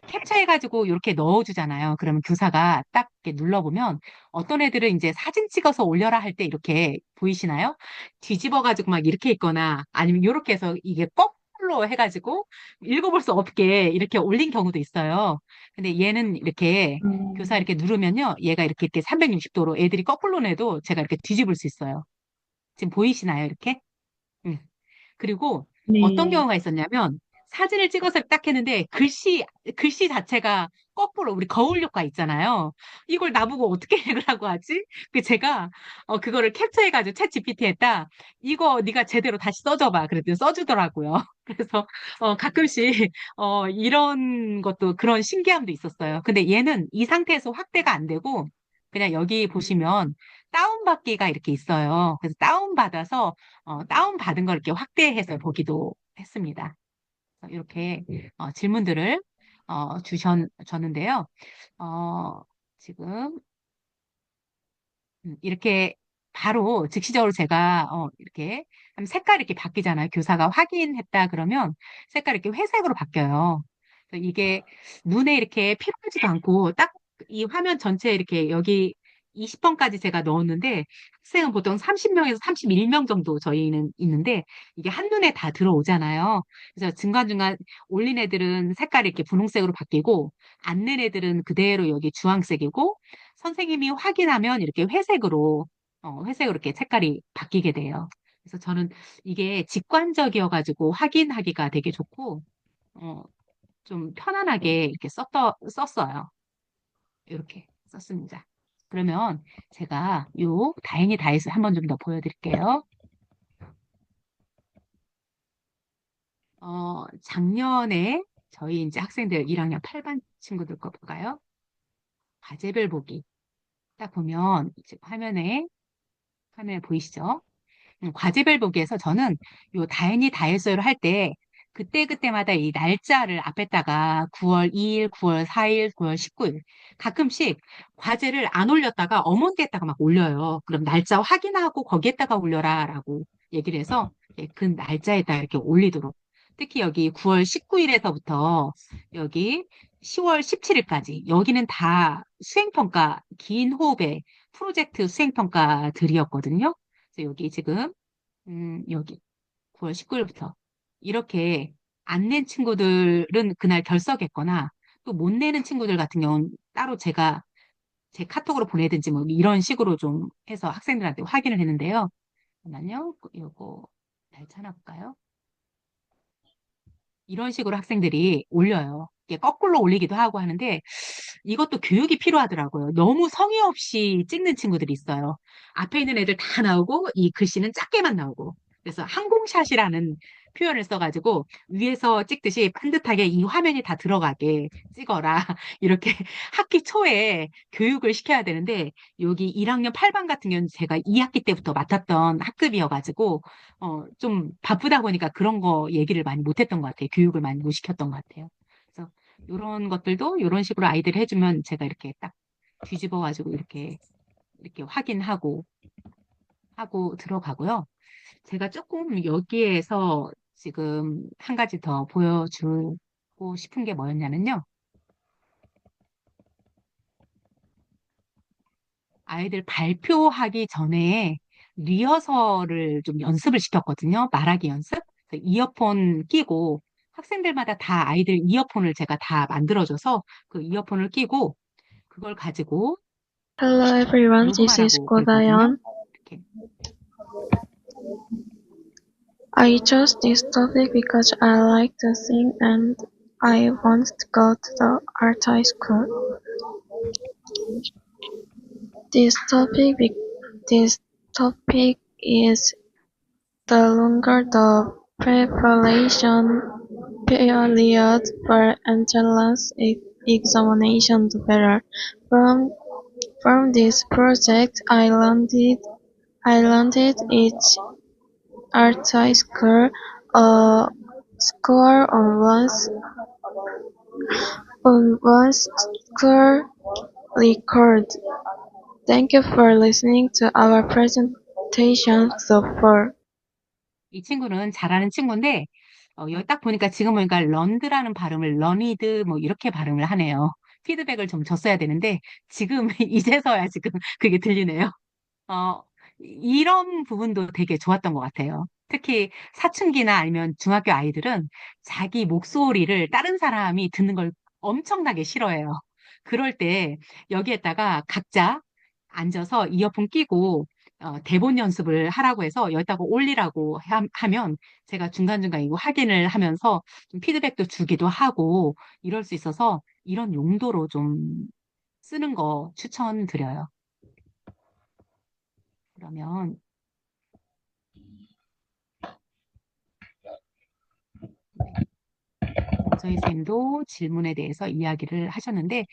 캡처해가지고 이렇게 넣어주잖아요. 그러면 교사가 딱 이렇게 눌러보면 어떤 애들은 이제 사진 찍어서 올려라 할 때 이렇게 보이시나요? 뒤집어가지고 막 이렇게 있거나 아니면 이렇게 해서 이게 거꾸로 해가지고 읽어볼 수 없게 이렇게 올린 경우도 있어요. 근데 얘는 이렇게 교사 이렇게 누르면요. 얘가 이렇게 360도로 애들이 거꾸로 내도 제가 이렇게 뒤집을 수 있어요. 지금 보이시나요? 이렇게? 음. 그리고 어떤
네.
경우가 있었냐면 사진을 찍어서 딱 했는데 글씨 자체가 거꾸로 우리 거울 효과 있잖아요. 이걸 나보고 어떻게 읽으라고 하지? 제가 그거를 캡처해가지고 챗 GPT에다 이거 네가 제대로 다시 써줘봐. 그랬더니 써주더라고요. 그래서 가끔씩 이런 것도 그런 신기함도 있었어요. 근데 얘는 이 상태에서 확대가 안 되고 그냥 여기 보시면 다운받기가 이렇게 있어요. 그래서 다운받아서 다운받은 걸 이렇게 확대해서 보기도 했습니다. 이렇게 질문들을 주셨는데요. 어, 지금 이렇게 바로 즉시적으로 제가 이렇게 하면 색깔이 이렇게 바뀌잖아요. 교사가 확인했다 그러면 색깔이 이렇게 회색으로 바뀌어요. 그래서 이게 눈에 이렇게 필요하지도 않고 딱 이 화면 전체에 이렇게 여기 20번까지 제가 넣었는데 학생은 보통 30명에서 31명 정도 저희는 있는데 이게 한눈에 다 들어오잖아요. 그래서 중간중간 올린 애들은 색깔이 이렇게 분홍색으로 바뀌고 안 낸 애들은 그대로 여기 주황색이고 선생님이 확인하면 이렇게 회색으로 이렇게 색깔이 바뀌게 돼요. 그래서 저는 이게 직관적이어가지고 확인하기가 되게 좋고, 어, 좀 편안하게 이렇게 썼어요. 이렇게 썼습니다. 그러면 제가 요 다행히 다해서 한번 좀 더 보여드릴게요. 작년에 저희 이제 학생들 1학년 8반 친구들 거 볼까요? 과제별 보기. 딱 보면 지금 화면에 보이시죠? 과제별 보기에서 저는 요 다행히 다했어요를 할 때 그때그때마다 이 날짜를 앞에다가 9월 2일, 9월 4일, 9월 19일 가끔씩 과제를 안 올렸다가 어머니에다가 막 올려요. 그럼 날짜 확인하고 거기에다가 올려라라고 얘기를 해서 그 날짜에다 이렇게 올리도록 특히 여기 9월 19일에서부터 여기 10월 17일까지 여기는 다 수행평가 긴 호흡의 프로젝트 수행평가들이었거든요. 그래서 여기 지금 여기 9월 19일부터 이렇게 안 낸 친구들은 그날 결석했거나 또 못 내는 친구들 같은 경우는 따로 제가 제 카톡으로 보내든지 뭐 이런 식으로 좀 해서 학생들한테 확인을 했는데요. 잠깐만요. 요거 날짜 하나 볼까요? 이런 식으로 학생들이 올려요. 이게 거꾸로 올리기도 하고 하는데 이것도 교육이 필요하더라고요. 너무 성의 없이 찍는 친구들이 있어요. 앞에 있는 애들 다 나오고 이 글씨는 작게만 나오고. 그래서 항공샷이라는 표현을 써가지고 위에서 찍듯이 반듯하게 이 화면이 다 들어가게 찍어라. 이렇게 학기 초에 교육을 시켜야 되는데 여기 1학년 8반 같은 경우는 제가 2학기 때부터 맡았던 학급이어가지고 좀 바쁘다 보니까 그런 거 얘기를 많이 못했던 것 같아요. 교육을 많이 못 시켰던 것 같아요. 그래서 이런 것들도 이런 식으로 아이들이 해주면 제가 이렇게 딱 뒤집어가지고 이렇게 확인하고 하고 들어가고요. 제가 조금 여기에서 지금 한 가지 더 보여주고 싶은 게 뭐였냐면요. 아이들 발표하기 전에 리허설을 좀 연습을 시켰거든요. 말하기 연습. 그래서 이어폰 끼고 학생들마다 다 아이들 이어폰을 제가 다 만들어줘서 그 이어폰을 끼고 그걸 가지고
Hello everyone, this is
녹음하라고 그랬거든요.
Godayon.
이렇게.
I chose this topic because I like to sing and I want to go to the art high school. This topic, this topic is the longer the preparation period for entrance examination, the better. From this project, I learned each art high school a score on one school record. Thank you for listening to our presentation so far.
이 친구는 잘하는 친구인데, 여기 딱 보니까 지금 보니까 런드라는 발음을 러니드 뭐 이렇게 발음을 하네요. 피드백을 좀 줬어야 되는데, 지금 이제서야 지금 그게 들리네요. 어, 이런 부분도 되게 좋았던 것 같아요. 특히 사춘기나 아니면 중학교 아이들은 자기 목소리를 다른 사람이 듣는 걸 엄청나게 싫어해요. 그럴 때 여기에다가 각자 앉아서 이어폰 끼고 대본 연습을 하라고 해서 여기다가 올리라고 하면 제가 중간중간 이거 확인을 하면서 좀 피드백도 주기도 하고 이럴 수 있어서 이런 용도로 좀 쓰는 거 추천드려요. 그러면 저희 쌤도 질문에 대해서 이야기를 하셨는데,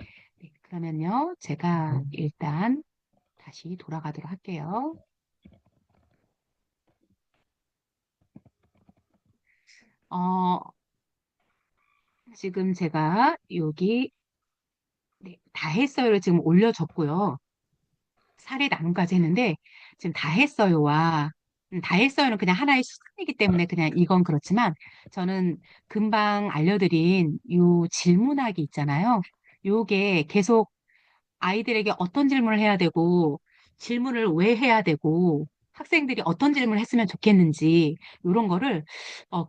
네, 그러면요, 제가 일단 다시 돌아가도록 할게요. 어, 지금 제가 여기 네, 다 했어요를 지금 올려줬고요. 사례 나눔까지 했는데, 지금 다 했어요와 다 했어요는 그냥 하나의 수단이기 때문에 그냥 이건 그렇지만, 저는 금방 알려드린 요 질문하기 있잖아요. 요게 계속 아이들에게 어떤 질문을 해야 되고, 질문을 왜 해야 되고, 학생들이 어떤 질문을 했으면 좋겠는지, 이런 거를,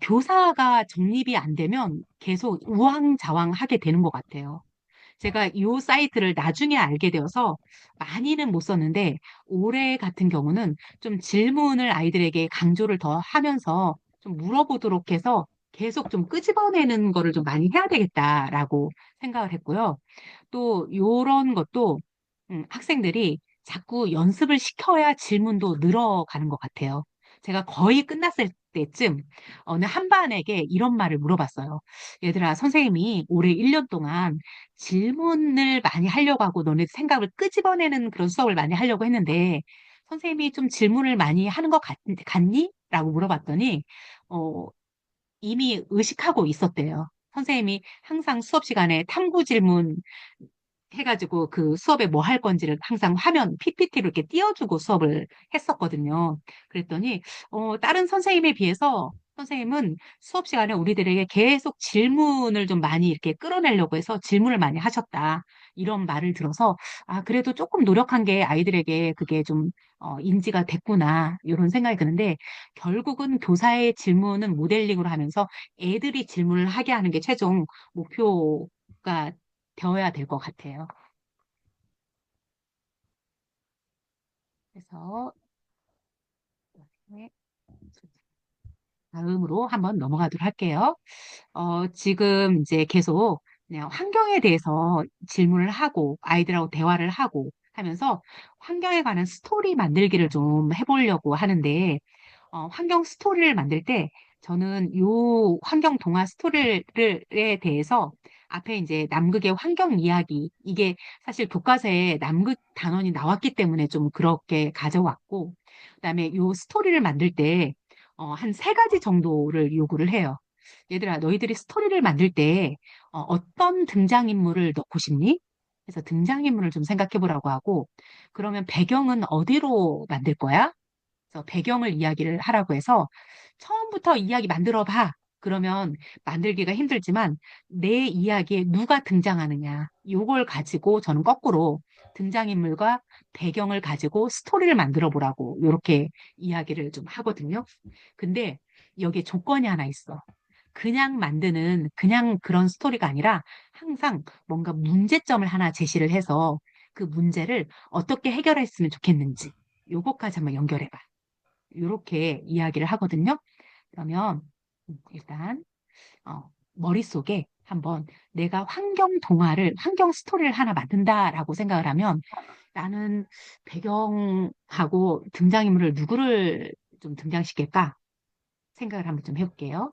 교사가 정립이 안 되면 계속 우왕좌왕 하게 되는 것 같아요. 제가 이 사이트를 나중에 알게 되어서 많이는 못 썼는데, 올해 같은 경우는 좀 질문을 아이들에게 강조를 더 하면서 좀 물어보도록 해서 계속 좀 끄집어내는 거를 좀 많이 해야 되겠다라고 생각을 했고요. 또 요런 것도 학생들이 자꾸 연습을 시켜야 질문도 늘어가는 것 같아요. 제가 거의 끝났을 때쯤 어느 한 반에게 이런 말을 물어봤어요. 얘들아, 선생님이 올해 1년 동안 질문을 많이 하려고 하고 너네 생각을 끄집어내는 그런 수업을 많이 하려고 했는데 선생님이 좀 질문을 많이 하는 것 같니? 라고 물어봤더니 어, 이미 의식하고 있었대요. 선생님이 항상 수업 시간에 탐구 질문 해가지고 그 수업에 뭐 할 건지를 항상 화면 PPT로 이렇게 띄워주고 수업을 했었거든요. 그랬더니 다른 선생님에 비해서 선생님은 수업 시간에 우리들에게 계속 질문을 좀 많이 이렇게 끌어내려고 해서 질문을 많이 하셨다. 이런 말을 들어서 아 그래도 조금 노력한 게 아이들에게 그게 좀 인지가 됐구나 이런 생각이 드는데 결국은 교사의 질문은 모델링으로 하면서 애들이 질문을 하게 하는 게 최종 목표가 되어야 될 것 같아요. 그래서 네, 다음으로 한번 넘어가도록 할게요. 지금 이제 계속 그냥 환경에 대해서 질문을 하고 아이들하고 대화를 하고 하면서 환경에 관한 스토리 만들기를 좀 해보려고 하는데 환경 스토리를 만들 때 저는 요 환경 동화 스토리에 대해서 앞에 이제 남극의 환경 이야기 이게 사실 교과서에 남극 단원이 나왔기 때문에 좀 그렇게 가져왔고 그다음에 요 스토리를 만들 때 한 세 가지 정도를 요구를 해요. 얘들아, 너희들이 스토리를 만들 때 어떤 등장인물을 넣고 싶니? 그래서 등장인물을 좀 생각해 보라고 하고 그러면 배경은 어디로 만들 거야? 그래서 배경을 이야기를 하라고 해서 처음부터 이야기 만들어 봐. 그러면 만들기가 힘들지만 내 이야기에 누가 등장하느냐. 요걸 가지고 저는 거꾸로 등장인물과 배경을 가지고 스토리를 만들어 보라고 이렇게 이야기를 좀 하거든요. 근데 여기에 조건이 하나 있어. 그냥 만드는 그냥 그런 스토리가 아니라 항상 뭔가 문제점을 하나 제시를 해서 그 문제를 어떻게 해결했으면 좋겠는지 요거까지 한번 연결해봐. 이렇게 이야기를 하거든요. 그러면 일단 머릿속에 한번 내가 환경 스토리를 하나 만든다라고 생각을 하면 나는 배경하고 등장인물을 누구를 좀 등장시킬까 생각을 한번 좀 해볼게요.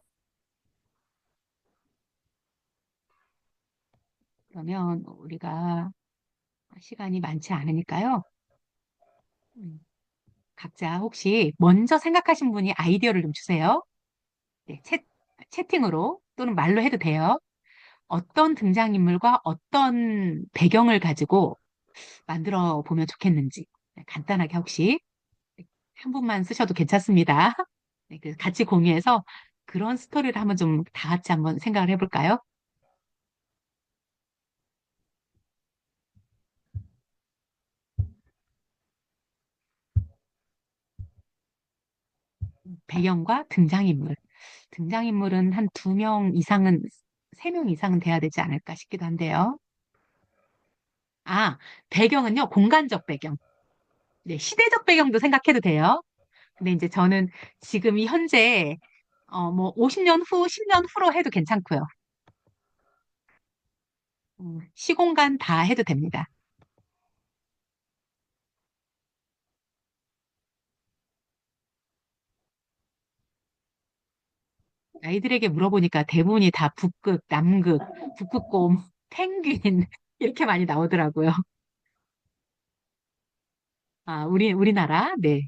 그러면 우리가 시간이 많지 않으니까요. 음, 각자 혹시 먼저 생각하신 분이 아이디어를 좀 주세요. 네, 채팅으로 또는 말로 해도 돼요. 어떤 등장인물과 어떤 배경을 가지고 만들어 보면 좋겠는지 네, 간단하게 혹시 한 분만 쓰셔도 괜찮습니다. 네, 그래서 같이 공유해서 그런 스토리를 한번 좀 다 같이 한번 생각을 해볼까요? 배경과 등장인물. 등장인물은 한 두 명 이상은, 세 명 이상은 돼야 되지 않을까 싶기도 한데요. 아, 배경은요, 공간적 배경. 네, 시대적 배경도 생각해도 돼요. 근데 이제 저는 지금 이 현재, 뭐, 50년 후, 10년 후로 해도 괜찮고요. 시공간 다 해도 됩니다. 아이들에게 물어보니까 대부분이 다 북극, 남극, 북극곰, 펭귄, 이렇게 많이 나오더라고요. 아, 우리나라? 네.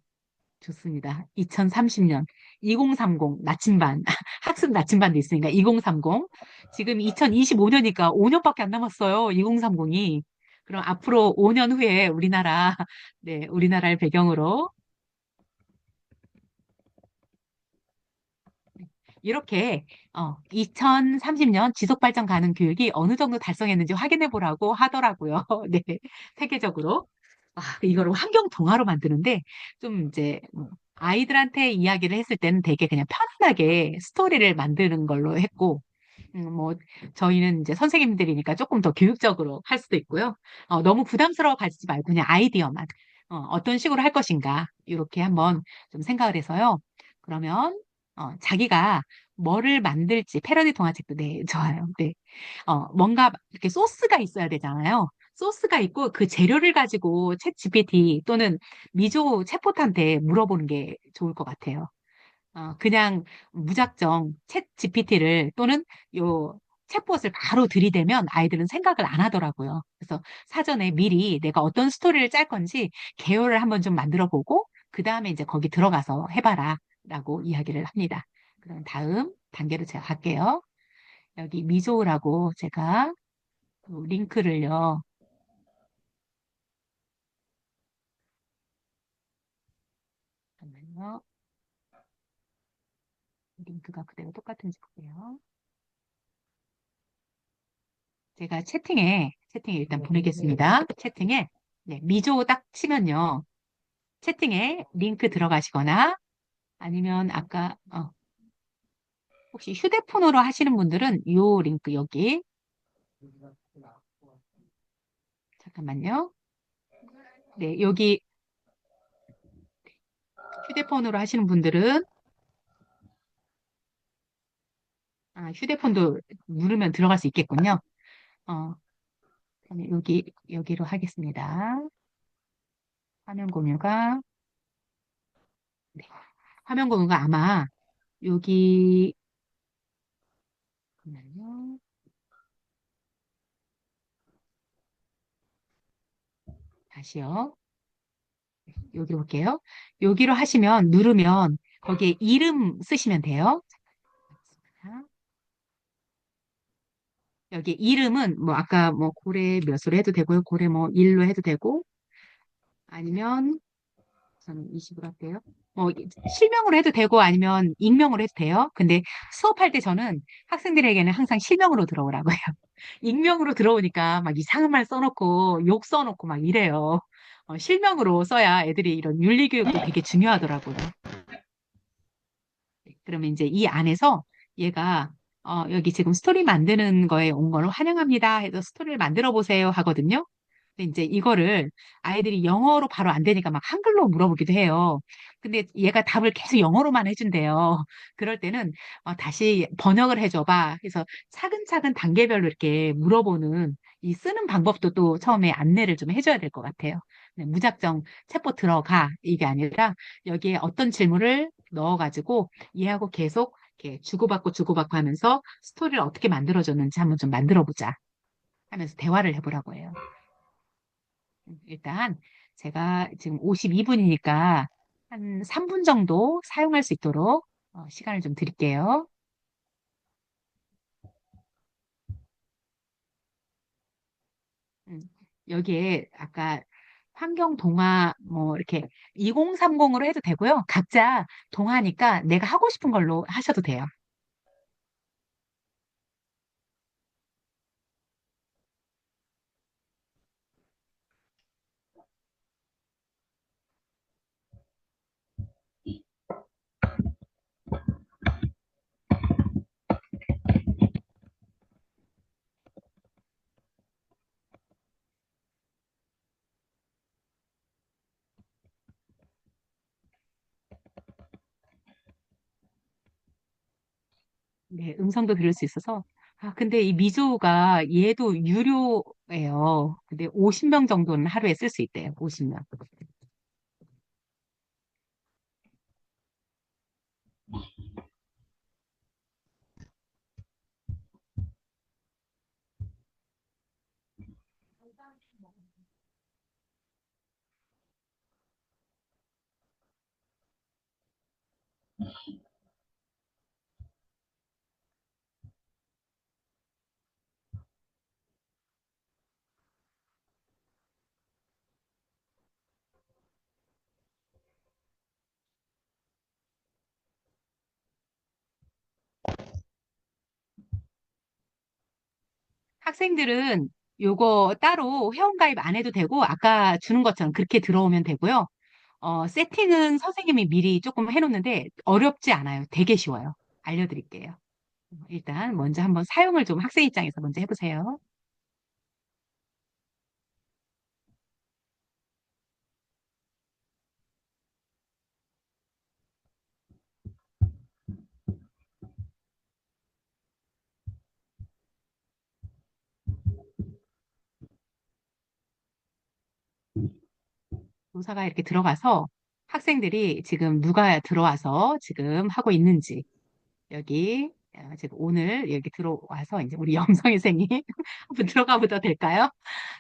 좋습니다. 2030년, 2030, 나침반, 학습 나침반도 있으니까 2030. 지금 2025년이니까 5년밖에 안 남았어요. 2030이. 그럼 앞으로 5년 후에 우리나라, 네, 우리나라를 배경으로 이렇게 2030년 지속발전 가능 교육이 어느 정도 달성했는지 확인해 보라고 하더라고요. 네, 세계적으로. 아, 이거를 환경 동화로 만드는데 좀 이제 아이들한테 이야기를 했을 때는 되게 그냥 편안하게 스토리를 만드는 걸로 했고, 뭐 저희는 이제 선생님들이니까 조금 더 교육적으로 할 수도 있고요. 너무 부담스러워 가지지 말고 그냥 아이디어만 어떤 식으로 할 것인가 이렇게 한번 좀 생각을 해서요. 그러면 자기가 뭐를 만들지 패러디 동화책도 네 좋아요. 네. 뭔가 이렇게 소스가 있어야 되잖아요. 소스가 있고 그 재료를 가지고 챗 GPT 또는 미조 챗봇한테 물어보는 게 좋을 것 같아요. 그냥 무작정 챗 GPT를 또는 요 챗봇을 바로 들이대면 아이들은 생각을 안 하더라고요. 그래서 사전에 미리 내가 어떤 스토리를 짤 건지 개요를 한번 좀 만들어 보고 그 다음에 이제 거기 들어가서 해봐라 라고 이야기를 합니다. 그럼 다음 단계로 제가 갈게요. 여기 미조라고 제가 링크를요. 잠깐만요. 링크가 그대로 똑같은지 볼게요. 제가 채팅에 일단 보내겠습니다. 채팅에, 네, 미조 딱 치면요. 채팅에 링크 들어가시거나 아니면 아까, 혹시 휴대폰으로 하시는 분들은 요 링크 여기, 잠깐만요. 네, 여기 휴대폰으로 하시는 분들은, 휴대폰도 누르면 들어갈 수 있겠군요. 그러면 여기로 하겠습니다. 화면 공유가, 네, 화면 공유가 아마 여기, 잠깐만요. 다시요. 여기 볼게요. 여기로 하시면 누르면 거기에 이름 쓰시면 돼요. 여기 이름은 뭐 아까 뭐 고래 몇으로 해도 되고요. 고래 뭐 일로 해도 되고 아니면 저는 20으로 할게요. 실명으로 해도 되고 아니면 익명으로 해도 돼요. 근데 수업할 때 저는 학생들에게는 항상 실명으로 들어오라고 해요. 익명으로 들어오니까 막 이상한 말 써놓고 욕 써놓고 막 이래요. 실명으로 써야 애들이 이런 윤리교육도 되게 중요하더라고요. 네, 그러면 이제 이 안에서 얘가 여기 지금 스토리 만드는 거에 온 걸 환영합니다 해서 스토리를 만들어 보세요 하거든요. 근데 이제 이거를 아이들이 영어로 바로 안 되니까 막 한글로 물어보기도 해요. 근데 얘가 답을 계속 영어로만 해준대요. 그럴 때는 다시 번역을 해줘봐. 그래서 차근차근 단계별로 이렇게 물어보는 이 쓰는 방법도 또 처음에 안내를 좀 해줘야 될 것 같아요. 네, 무작정 책보 들어가 이게 아니라 여기에 어떤 질문을 넣어가지고 얘하고 계속 이렇게 주고받고 하면서 스토리를 어떻게 만들어줬는지 한번 좀 만들어보자 하면서 대화를 해보라고 해요. 일단 제가 지금 52분이니까 한 3분 정도 사용할 수 있도록 시간을 좀 드릴게요. 음, 여기에 아까 환경 동화 뭐 이렇게 2030으로 해도 되고요. 각자 동화니까 내가 하고 싶은 걸로 하셔도 돼요. 네, 음성도 들을 수 있어서. 근데 이 미조가 얘도 유료예요. 근데 50명 정도는 하루에 쓸 수 있대요. 50명. 학생들은 요거 따로 회원가입 안 해도 되고, 아까 주는 것처럼 그렇게 들어오면 되고요. 세팅은 선생님이 미리 조금 해놓는데 어렵지 않아요. 되게 쉬워요. 알려드릴게요. 일단 먼저 한번 사용을 좀 학생 입장에서 먼저 해보세요. 교사가 이렇게 들어가서 학생들이 지금 누가 들어와서 지금 하고 있는지 여기 지금 오늘 여기 들어와서 이제 우리 염성희 선생님 한번 들어가 보도 될까요?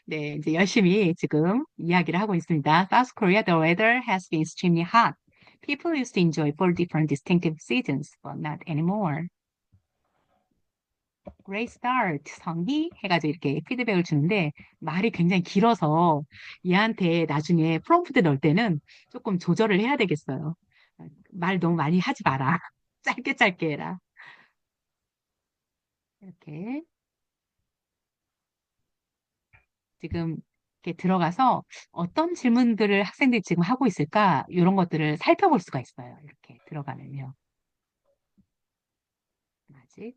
네, 이제 열심히 지금 이야기를 하고 있습니다. South Korea, the weather has been extremely hot. People used to enjoy four different distinctive seasons, but not anymore. Great start, 성희 해가지고 이렇게 피드백을 주는데 말이 굉장히 길어서 얘한테 나중에 프롬프트 넣을 때는 조금 조절을 해야 되겠어요. 말 너무 많이 하지 마라. 짧게 짧게 해라. 이렇게 지금 이렇게 들어가서 어떤 질문들을 학생들이 지금 하고 있을까? 이런 것들을 살펴볼 수가 있어요. 이렇게 들어가면요. 아직.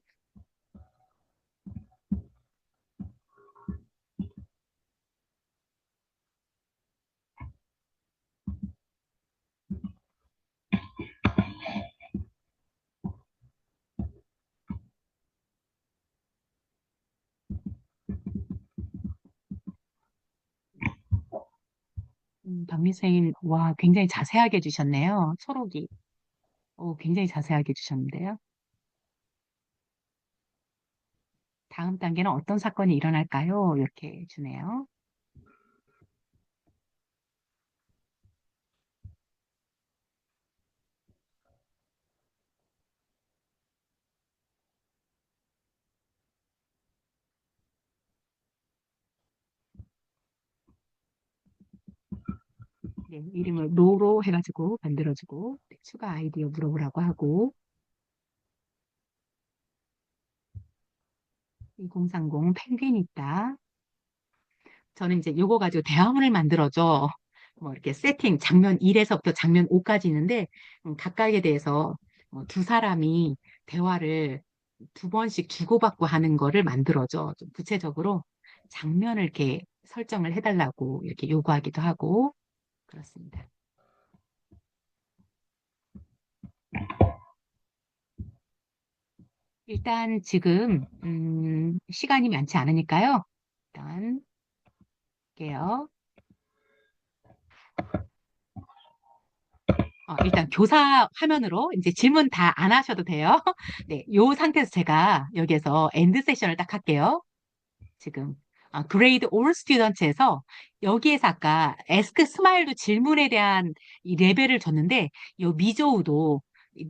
박미생님, 와, 굉장히 자세하게 해주셨네요. 초록이. 굉장히 자세하게 해주셨는데요. 다음 단계는 어떤 사건이 일어날까요? 이렇게 주네요. 네, 이름을 로로 해가지고 만들어주고, 네, 추가 아이디어 물어보라고 하고, 2030 펭귄 있다. 저는 이제 요거 가지고 대화문을 만들어줘. 뭐 이렇게 세팅, 장면 1에서부터 장면 5까지 있는데, 각각에 대해서 두 사람이 대화를 두 번씩 주고받고 하는 거를 만들어줘. 좀 구체적으로 장면을 이렇게 설정을 해달라고 이렇게 요구하기도 하고 그렇습니다. 일단 지금 시간이 많지 않으니까요. 일단 볼게요. 일단 교사 화면으로 이제 질문 다 안 하셔도 돼요. 네, 요 상태에서 제가 여기에서 엔드 세션을 딱 할게요. 지금 그레이드 올 스튜던트에서 여기에서 아까 에스크 스마일도 질문에 대한 이 레벨을 줬는데 요 미조우도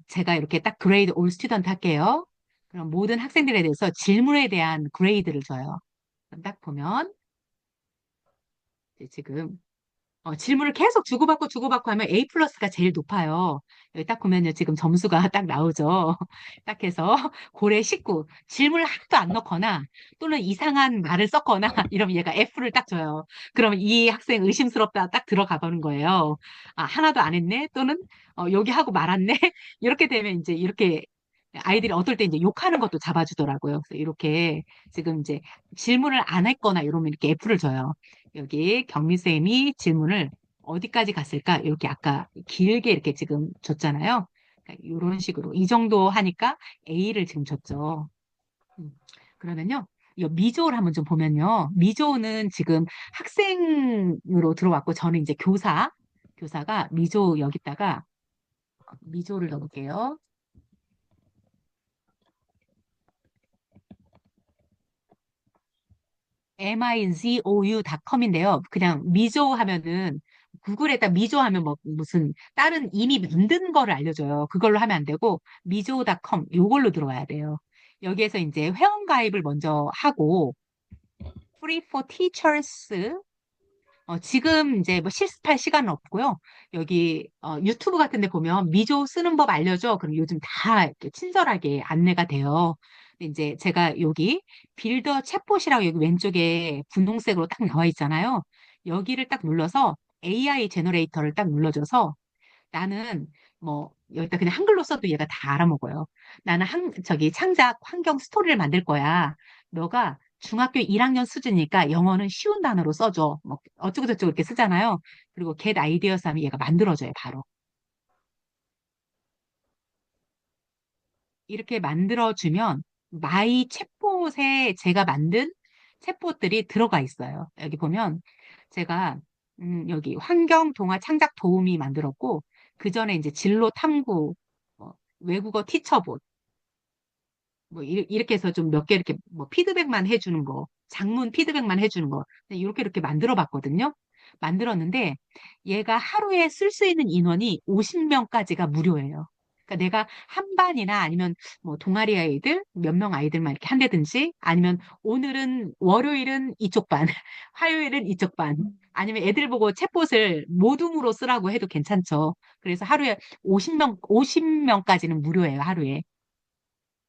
제가 이렇게 딱 그레이드 올 스튜던트 할게요. 그럼 모든 학생들에 대해서 질문에 대한 그레이드를 줘요. 그럼 딱 보면 이제 지금 질문을 계속 주고받고 하면 A 플러스가 제일 높아요. 여기 딱 보면요. 지금 점수가 딱 나오죠. 딱 해서 고래 19. 질문을 하나도 안 넣거나 또는 이상한 말을 썼거나 이러면 얘가 F를 딱 줘요. 그러면 이 학생 의심스럽다 딱 들어가 보는 거예요. 아, 하나도 안 했네? 또는 여기 하고 말았네? 이렇게 되면 이제 이렇게 아이들이 어떨 때 이제 욕하는 것도 잡아주더라고요. 그래서 이렇게 지금 이제 질문을 안 했거나 이러면 이렇게 F를 줘요. 여기 경미쌤이 질문을 어디까지 갔을까? 이렇게 아까 길게 이렇게 지금 줬잖아요. 그러니까 이런 식으로. 이 정도 하니까 A를 지금 줬죠. 그러면요. 이 미조를 한번 좀 보면요. 미조는 지금 학생으로 들어왔고, 저는 이제 교사가 미조 여기다가 미조를 넣을게요. mizou.com인데요. 그냥 미조 하면은 구글에다 미조 하면 뭐 무슨 다른 이미 만든 거를 알려줘요. 그걸로 하면 안 되고 미조.com 요걸로 들어와야 돼요. 여기에서 이제 회원 가입을 먼저 하고 Free for Teachers 지금 이제 뭐 실습할 시간은 없고요. 여기 유튜브 같은 데 보면 미조 쓰는 법 알려줘. 그럼 요즘 다 이렇게 친절하게 안내가 돼요. 근데 이제 제가 여기 빌더 챗봇이라고 여기 왼쪽에 분홍색으로 딱 나와 있잖아요. 여기를 딱 눌러서 AI 제너레이터를 딱 눌러줘서 나는 뭐 여기다 그냥 한글로 써도 얘가 다 알아먹어요. 나는 저기 창작 환경 스토리를 만들 거야. 너가 중학교 1학년 수준이니까 영어는 쉬운 단어로 써줘. 뭐 어쩌고저쩌고 이렇게 쓰잖아요. 그리고 get ideas 하면 얘가 만들어줘요, 바로. 이렇게 만들어주면 마이 챗봇에 제가 만든 챗봇들이 들어가 있어요. 여기 보면 제가 여기 환경 동화 창작 도우미 만들었고 그 전에 이제 진로 탐구 외국어 티처봇 뭐 이렇게 해서 좀 몇 개 이렇게 뭐 피드백만 해주는 거 장문 피드백만 해주는 거 이렇게 만들어 봤거든요. 만들었는데 얘가 하루에 쓸 수 있는 인원이 50명까지가 무료예요. 그러니까 내가 한 반이나 아니면 뭐 동아리 아이들 몇 명 아이들만 이렇게 한다든지 아니면 오늘은 월요일은 이쪽 반, 화요일은 이쪽 반 아니면 애들 보고 챗봇을 모둠으로 쓰라고 해도 괜찮죠. 그래서 하루에 50명까지는 무료예요, 하루에.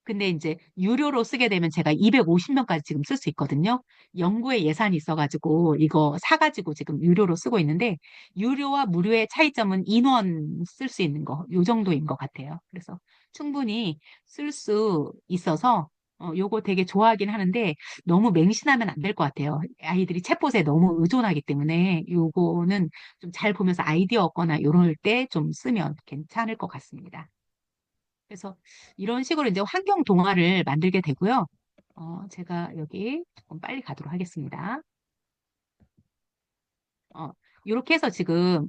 근데 이제 유료로 쓰게 되면 제가 250명까지 지금 쓸 수 있거든요. 연구에 예산이 있어가지고 이거 사가지고 지금 유료로 쓰고 있는데 유료와 무료의 차이점은 인원 쓸 수 있는 거, 요 정도인 것 같아요. 그래서 충분히 쓸 수 있어서 요거 되게 좋아하긴 하는데 너무 맹신하면 안 될 것 같아요. 아이들이 챗봇에 너무 의존하기 때문에 요거는 좀 잘 보면서 아이디어 얻거나 요럴 때 좀 쓰면 괜찮을 것 같습니다. 그래서 이런 식으로 이제 환경 동화를 만들게 되고요. 제가 여기 조금 빨리 가도록 하겠습니다. 이렇게 해서 지금,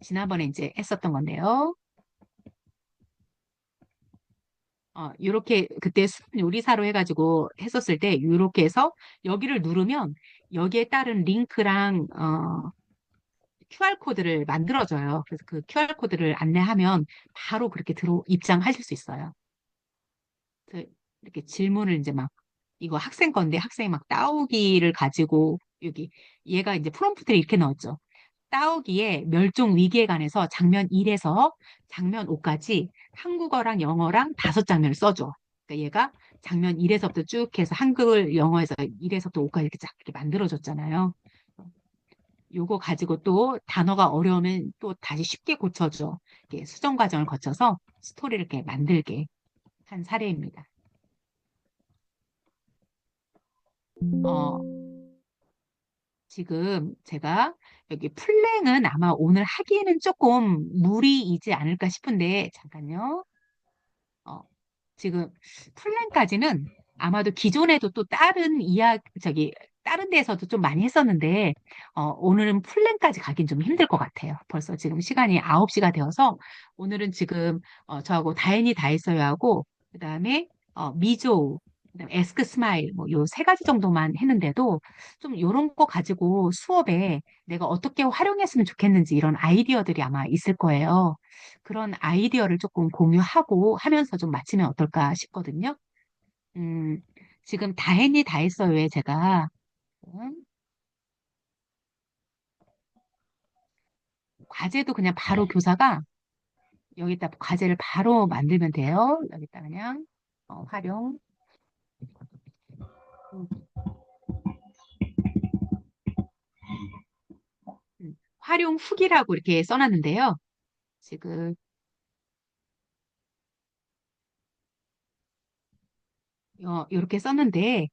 지난번에 이제 했었던 건데요. 이렇게 그때 수분 요리사로 해가지고 했었을 때 이렇게 해서 여기를 누르면 여기에 따른 링크랑, QR코드를 만들어줘요. 그래서 그 QR코드를 안내하면 바로 그렇게 입장하실 수 있어요. 이렇게 질문을 이제 막 이거 학생 건데 학생이 막 따오기를 가지고 여기 얘가 이제 프롬프트를 이렇게 넣었죠. 따오기의 멸종 위기에 관해서 장면 1에서 장면 5까지 한국어랑 영어랑 5장면을 써줘. 그러니까 얘가 장면 1에서부터 쭉 해서 한글 영어에서 1에서부터 5까지 이렇게 쫙 이렇게 만들어줬잖아요. 요거 가지고 또 단어가 어려우면 또 다시 쉽게 고쳐줘. 이렇게 수정 과정을 거쳐서 스토리를 이렇게 만들게 한 사례입니다. 어, 지금 제가 여기 플랭은 아마 오늘 하기에는 조금 무리이지 않을까 싶은데, 잠깐요. 어, 지금 플랜까지는 아마도 기존에도 또 다른 다른 데에서도 좀 많이 했었는데, 오늘은 플랜까지 가긴 좀 힘들 것 같아요. 벌써 지금 시간이 9시가 되어서, 오늘은 지금, 저하고 다행히 다 했어야 하고, 그 다음에, 미조, 그다음에 에스크 스마일, 뭐, 요 세 가지 정도만 했는데도, 좀 요런 거 가지고 수업에 내가 어떻게 활용했으면 좋겠는지 이런 아이디어들이 아마 있을 거예요. 그런 아이디어를 조금 공유하고 하면서 좀 마치면 어떨까 싶거든요. 음, 지금 다행히 다 했어요에 제가 과제도 그냥 바로 교사가 여기다 과제를 바로 만들면 돼요. 여기다 그냥 활용 음, 활용 후기라고 이렇게 써놨는데요. 지금 이렇게 썼는데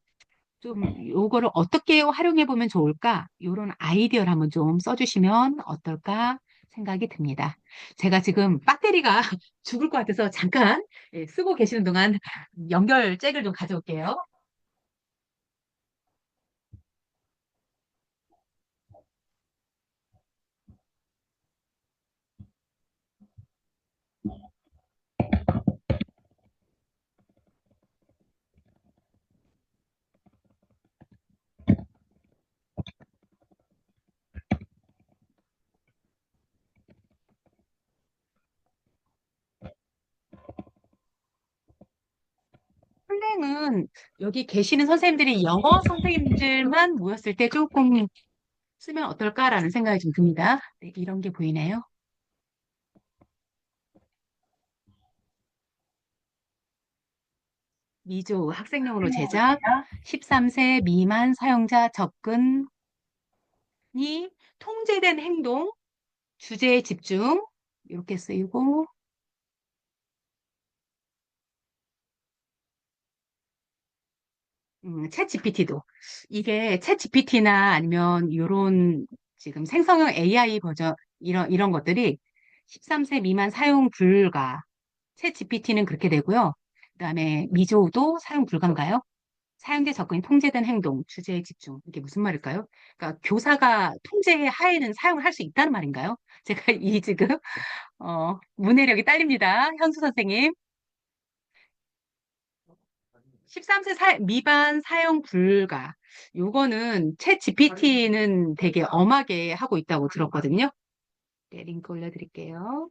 좀 요거를 어떻게 활용해 보면 좋을까? 요런 아이디어를 한번 좀 써주시면 어떨까 생각이 듭니다. 제가 지금 배터리가 죽을 것 같아서 잠깐 쓰고 계시는 동안 연결 잭을 좀 가져올게요. 플랭은 여기 계시는 선생님들이 영어 선생님들만 모였을 때 조금 쓰면 어떨까라는 생각이 좀 듭니다. 네, 이런 게 보이네요. 미조 학생용으로 제작, 13세 미만 사용자 접근이 통제된 행동, 주제에 집중, 이렇게 쓰이고, 챗 GPT도. 이게 챗 GPT나 아니면 이런 지금 생성형 AI 버전, 이런 것들이 13세 미만 사용 불가. 챗 GPT는 그렇게 되고요. 그다음에 미조도 사용 불가인가요? 사용자 접근이 통제된 행동, 주제에 집중. 이게 무슨 말일까요? 그러니까 교사가 통제 하에는 사용을 할 수 있다는 말인가요? 제가 이 지금 문해력이 딸립니다. 현수 선생님. 13세 미만 사용 불가. 요거는 챗 GPT는 되게 엄하게 하고 있다고 들었거든요. 네, 링크 올려드릴게요.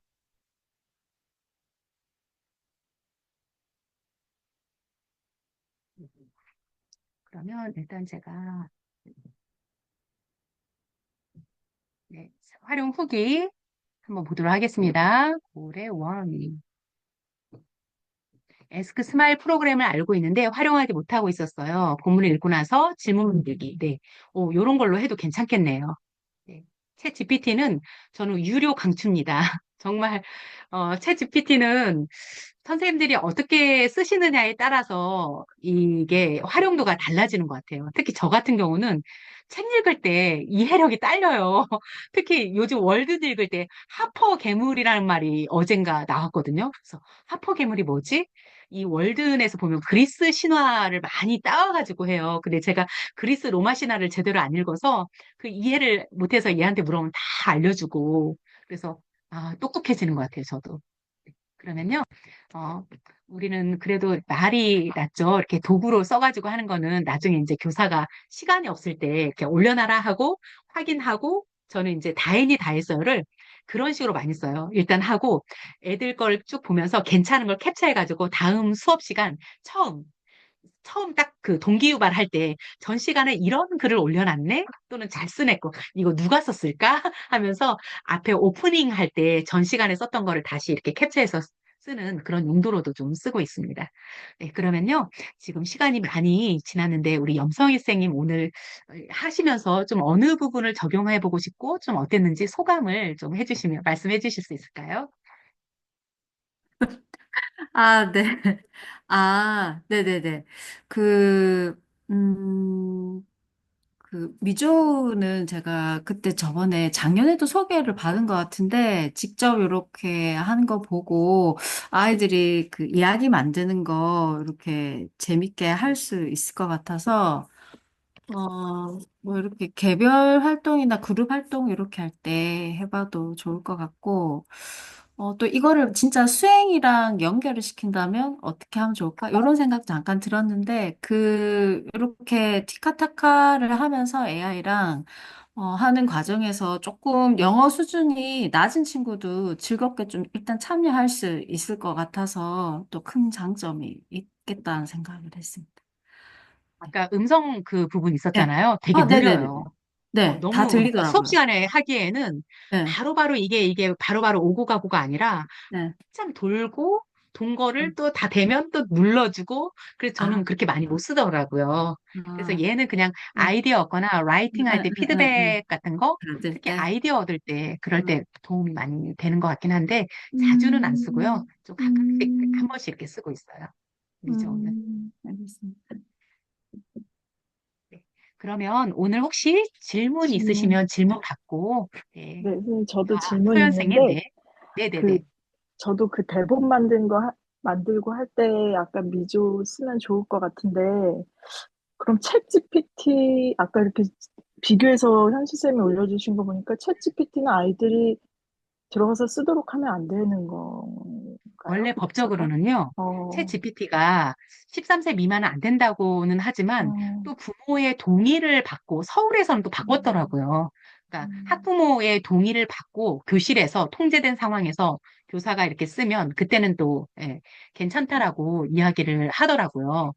그러면 일단 제가 네, 활용 후기 한번 보도록 하겠습니다. 올해 원. 에스크 스마일 프로그램을 알고 있는데 활용하지 못하고 있었어요. 본문을 읽고 나서 질문 만들기. 네. 요런 걸로 해도 괜찮겠네요. 네. 챗 GPT는 저는 유료 강추입니다. 정말 챗 GPT는 선생님들이 어떻게 쓰시느냐에 따라서 이게 활용도가 달라지는 것 같아요. 특히 저 같은 경우는 책 읽을 때 이해력이 딸려요. 특히 요즘 월드 읽을 때 하퍼 괴물이라는 말이 어젠가 나왔거든요. 그래서 하퍼 괴물이 뭐지? 이 월든에서 보면 그리스 신화를 많이 따와가지고 해요. 근데 제가 그리스 로마 신화를 제대로 안 읽어서 그 이해를 못해서 얘한테 물어보면 다 알려주고 그래서 똑똑해지는 것 같아요, 저도. 네, 그러면요, 어, 우리는 그래도 말이 낫죠. 이렇게 도구로 써가지고 하는 거는 나중에 이제 교사가 시간이 없을 때 이렇게 올려놔라 하고 확인하고 저는 이제 다행히 다 했어요를 그런 식으로 많이 써요. 일단 하고 애들 걸 쭉 보면서 괜찮은 걸 캡처해가지고 다음 수업 시간 처음 딱 그 동기유발 할 때 전 시간에 이런 글을 올려놨네? 또는 잘 쓰네 거. 이거 누가 썼을까? 하면서 앞에 오프닝 할 때 전 시간에 썼던 거를 다시 이렇게 캡처해서 쓰는 그런 용도로도 좀 쓰고 있습니다. 네, 그러면요. 지금 시간이 많이 지났는데 우리 염성희 선생님 오늘 하시면서 좀 어느 부분을 적용해 보고 싶고 좀 어땠는지 소감을 좀 해주시면 말씀해 주실 수 있을까요?
아, 네. 네네네. 그, 음,
그 미조는 제가 그때 저번에 작년에도 소개를 받은 것 같은데 직접 이렇게 하는 거 보고 아이들이 그 이야기 만드는 거 이렇게 재밌게 할 수 있을 것 같아서 뭐 이렇게 개별 활동이나 그룹 활동 이렇게 할 때 해봐도 좋을 것 같고 또 이거를 진짜 수행이랑 연결을 시킨다면 어떻게 하면 좋을까? 이런 생각 잠깐 들었는데, 이렇게 티카타카를 하면서 AI랑 하는 과정에서 조금 영어 수준이 낮은 친구도 즐겁게 좀 일단 참여할 수 있을 것 같아서 또 큰 장점이 있겠다는 생각을 했습니다. 네.
아까 음성 그 부분
네.
있었잖아요. 되게
아, 네네네.
느려요.
네, 다
너무, 그러니까 수업
들리더라고요.
시간에 하기에는
네,
바로바로 이게 바로바로 오고 가고가 아니라
네.
한참 돌고 돈 거를
음.
또 다 되면 또 눌러주고 그래서 저는
아,
그렇게 많이 못 쓰더라고요. 그래서
아,
얘는 그냥
네.
아이디어 얻거나 라이팅 할 때 피드백 같은 거
받을
특히
때.
아이디어 얻을 때 그럴
음,
때 도움이 많이 되는 것 같긴 한데 자주는 안 쓰고요.
음,
좀 가끔씩 한
음,
번씩 이렇게 쓰고 있어요. 미저는.
알겠습니다.
네. 그러면 오늘 혹시 질문
질문.
있으시면 질문 받고 네.
네, 선생님, 저도 질문
소연생의
있는데,
네. 네네네.
그, 저도 그 대본 만들고 할 때 약간 미조 쓰면 좋을 것 같은데, 그럼 챗 GPT, 아까 이렇게 비교해서 현수쌤이 올려주신 거 보니까 챗 GPT는 아이들이 들어가서 쓰도록 하면 안 되는 건가요?
원래
목차가?
법적으로는요, 챗
어,
GPT가 13세 미만은 안 된다고는 하지만
어,
또 부모의 동의를 받고 서울에서는 또
음,
바꿨더라고요. 그러니까
음,
학부모의 동의를 받고 교실에서 통제된 상황에서 교사가 이렇게 쓰면 그때는 또 예, 괜찮다라고 이야기를 하더라고요.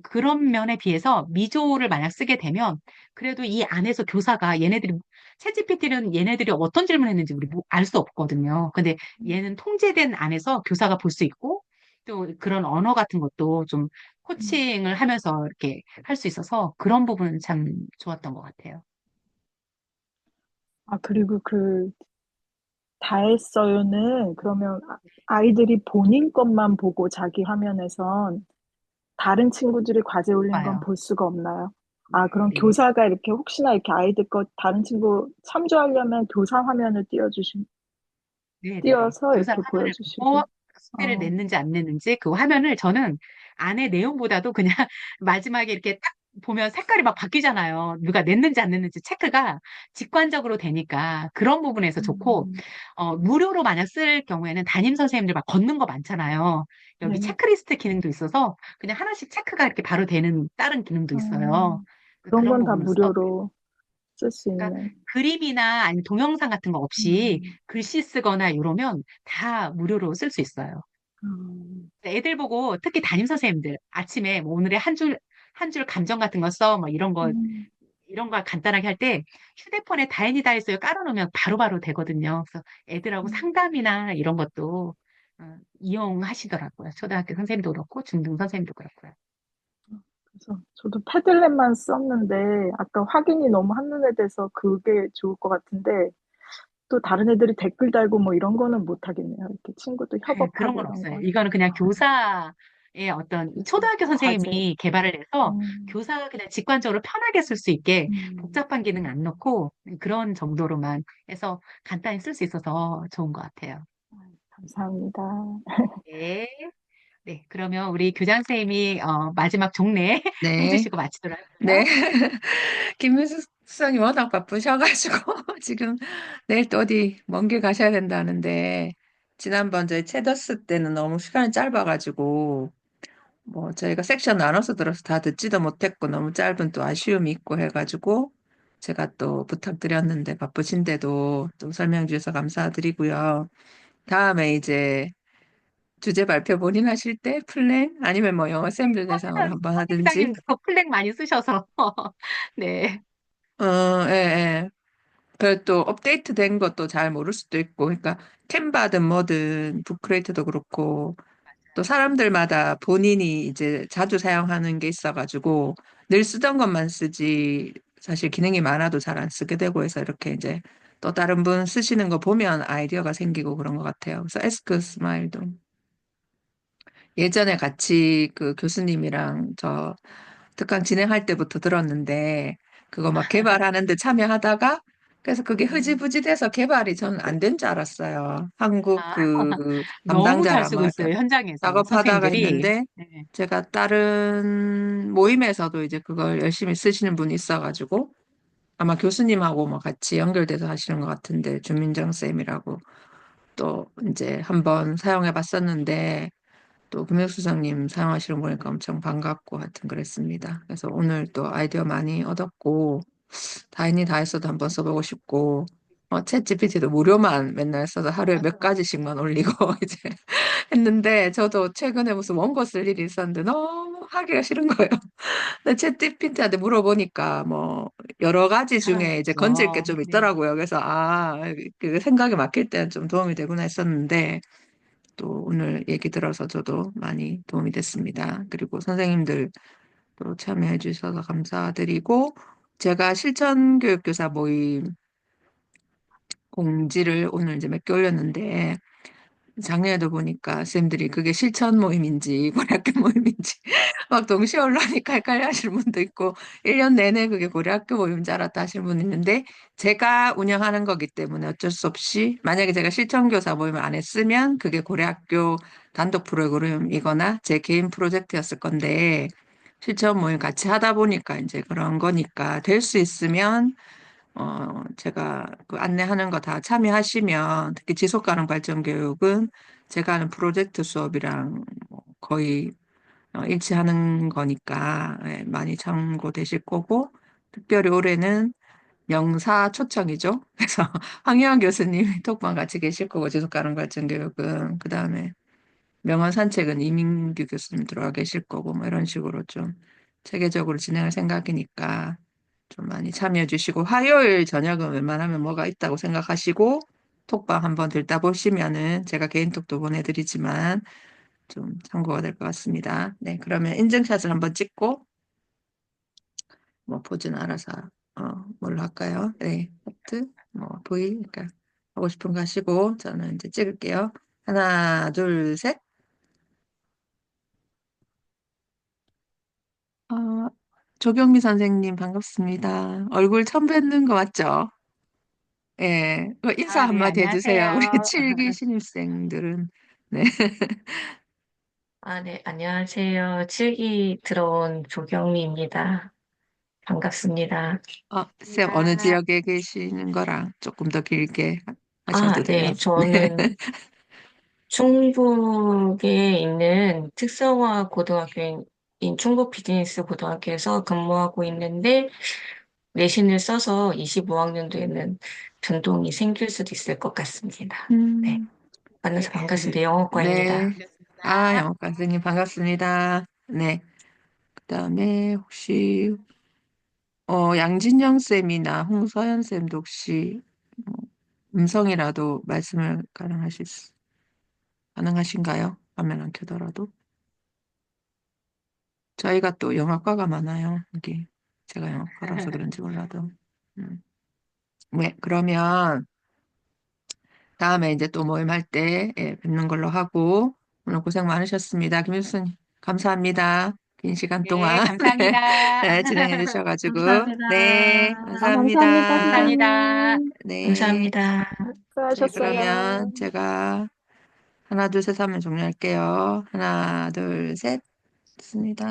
그런 면에 비해서 미조를 만약 쓰게 되면 그래도 이 안에서 교사가 얘네들이 챗GPT는 얘네들이 어떤 질문을 했는지 우리 알 수 없거든요. 근데 얘는 통제된 안에서 교사가 볼 수 있고 또 그런 언어 같은 것도 좀
음.
코칭을 하면서 이렇게 할 수 있어서 그런 부분은 참 좋았던 것 같아요.
아, 그리고 다 했어요는 그러면 아이들이 본인 것만 보고 자기 화면에선 다른 친구들이 과제 올린 건
좋아요.
볼 수가 없나요? 아, 그럼
네네.
교사가 이렇게 혹시나 이렇게 아이들 거 다른 친구 참조하려면 교사 화면을
네네.
띄워서
교사
이렇게
화면을 보고
보여주시고.
숙제를
어,
냈는지 안 냈는지 그 화면을 저는 안에 내용보다도 그냥 마지막에 이렇게 딱 보면 색깔이 막 바뀌잖아요. 누가 냈는지 안 냈는지 체크가 직관적으로 되니까 그런 부분에서 좋고,
음,
무료로 만약 쓸 경우에는 담임 선생님들 막 걷는 거 많잖아요. 여기
네.
체크리스트 기능도 있어서 그냥 하나씩 체크가 이렇게 바로 되는 다른 기능도 있어요.
그런
그런
건 다
부분을 써.
무료로 쓸 수
그러니까
있는.
그림이나 아니면 동영상 같은 거 없이
음,
글씨 쓰거나 이러면 다 무료로 쓸 수 있어요.
음,
애들 보고 특히 담임 선생님들 아침에 뭐 오늘의 한 줄 감정 같은 거 써, 뭐
음,
이런 거 간단하게 할 때 휴대폰에 다행히 다 했어요. 깔아놓으면 바로바로 되거든요. 그래서 애들하고
음.
상담이나 이런 것도 이용하시더라고요. 초등학교 선생님도 그렇고 중등 선생님도 그렇고요.
그래서 저도 패들렛만 썼는데 아까 확인이 너무 한눈에 돼서 그게 좋을 것 같은데 또 다른 애들이 댓글 달고 뭐 이런 거는 못 하겠네요. 이렇게 친구도
네, 그런
협업하고
건
이런
없어요.
건.
이거는 그냥
아,
교사의 어떤
그래서
초등학교
과제.
선생님이 개발을 해서
음,
교사가 그냥 직관적으로 편하게 쓸 수 있게
음,
복잡한 기능 안 넣고 그런 정도로만 해서 간단히 쓸 수 있어서 좋은 것 같아요.
감사합니다.
네. 네. 그러면 우리 교장 선생님이 마지막 종례
네,
해주시고 마치도록
네.
할게요.
김민수 수석이 워낙 바쁘셔가지고 지금 내일 또 어디 먼 길 가셔야 된다는데 지난번 저희 체더스 때는 너무 시간이 짧아가지고 뭐 저희가 섹션 나눠서 들어서 다 듣지도 못했고 너무 짧은 또 아쉬움이 있고 해가지고 제가 또 부탁드렸는데 바쁘신데도 또 설명 주셔서 감사드리고요. 다음에 이제 주제 발표 본인 하실 때 플랜 아니면 뭐 영어 샘플 대상으로 한번 하든지
선생님도 플렉 많이 쓰셔서 네.
예, 예. 그리고 또 업데이트 된 것도 잘 모를 수도 있고 그러니까 캔바든 뭐든 부크레이트도 그렇고 또 사람들마다 본인이 이제 자주 사용하는 게 있어가지고 늘 쓰던 것만 쓰지 사실 기능이 많아도 잘 안 쓰게 되고 해서 이렇게 이제 또 다른 분 쓰시는 거 보면 아이디어가 생기고 그런 것 같아요. 그래서 에스크 스마일도 예전에 같이 그 교수님이랑 저 특강 진행할 때부터 들었는데 그거 막 개발하는데 참여하다가 그래서 그게 흐지부지 돼서 개발이 저는 안 된 줄 알았어요. 한국
아,
그
너무 잘
담당자랑
쓰고
뭐 이렇게
있어요, 현장에서
작업하다가
선생님들이.
했는데
네.
제가 다른 모임에서도 이제 그걸 열심히 쓰시는 분이 있어가지고 아마 교수님하고 뭐 같이 연결돼서 하시는 것 같은데 주민정 쌤이라고 또 이제 한번 사용해 봤었는데 또 금혁수석님 사용하시는 거 보니까 엄청 반갑고 하여튼 그랬습니다. 그래서 오늘 또 아이디어 많이 얻었고 다행히 다 했어도 한번 써보고 싶고 챗 GPT도 무료만 맨날 써서 하루에 몇 가지씩만 올리고 이제 했는데 저도 최근에 무슨 원고 쓸 일이 있었는데 너무 하기가 싫은 거예요. 근데 챗 GPT한테 물어보니까 뭐 여러 가지 중에 이제 건질 게
그렇죠.
좀
네.
있더라고요. 그래서 그 생각이 막힐 때는 좀 도움이 되구나 했었는데 또 오늘 얘기 들어서 저도 많이 도움이 됐습니다. 그리고 선생님들 또 참여해 주셔서 감사드리고 제가 실천교육교사 모임 공지를 오늘 이제 몇 개 올렸는데 작년에도 보니까 쌤들이 그게 실천 모임인지 고려학교 모임인지 막 동시에 올라오니까 헷갈려 하시는 분도 있고 1년 내내 그게 고려학교 모임인 줄 알았다 하시는 분 있는데 제가 운영하는 거기 때문에 어쩔 수 없이 만약에 제가 실천교사 모임을 안 했으면 그게 고려학교 단독 프로그램이거나 제 개인 프로젝트였을 건데 실천 모임 같이 하다 보니까 이제 그런 거니까 될 수 있으면 제가 그 안내하는 거 다 참여하시면 특히 지속가능 발전 교육은 제가 하는 프로젝트 수업이랑 뭐 거의 일치하는 거니까 예, 많이 참고되실 거고 특별히 올해는 명사 초청이죠. 그래서 황희영 교수님이 톡방 같이 계실 거고 지속가능 발전 교육은 그다음에 명언 산책은 이민규 교수님 들어와 계실 거고 뭐 이런 식으로 좀 체계적으로 진행할 생각이니까 좀 많이 참여해 주시고 화요일 저녁은 웬만하면 뭐가 있다고 생각하시고 톡방 한번 들다 보시면은 제가 개인톡도 보내드리지만 좀 참고가 될 것 같습니다. 네, 그러면 인증샷을 한번 찍고 뭐 포즈는 알아서 뭘로 할까요? 네, 하트, 뭐 V, 그러니까 하고 싶은 거 하시고 저는 이제 찍을게요. 하나, 둘, 셋. 어, 조경미 선생님 반갑습니다. 얼굴 처음 뵙는 거 맞죠? 예, 인사
아, 네,
한마디 해주세요. 우리
안녕하세요.
7기 신입생들은. 네.
아, 네, 안녕하세요. 7기 들어온 조경미입니다. 반갑습니다.
쌤, 어느
반갑습니다.
지역에 계시는 거랑 조금 더 길게
아,
하셔도
네,
돼요.
저는 충북에 있는 특성화 고등학교인 충북 비즈니스 고등학교에서 근무하고 있는데, 내신을 써서 25학년도에는 변동이 생길 수도 있을 것 같습니다. 네,
음,
만나서 반갑습니다. 영어과입니다.
네. 아, 영어과 선생님 반갑습니다. 네. 그다음에 혹시 양진영 쌤이나 홍서연 쌤도 혹시 뭐 음성이라도 말씀을 가능하신가요? 화면 안 켜더라도. 저희가 또 영어과가 많아요. 여기 제가 영어과라서 그런지 몰라도. 음. 네, 그러면 다음에 이제 또 모임할 때 뵙는 걸로 하고 오늘 고생 많으셨습니다. 김일순 감사합니다. 긴 시간
네,
동안
감사합니다.
네, 진행해 주셔가지고 네,
감사합니다.
감사합니다,
감사합니다.
감사합니다.
선생님.
네,
감사합니다.
네, 그러면
수고하셨어요.
제가 하나, 둘, 셋 하면 종료할게요. 하나, 둘, 셋. 좋습니다.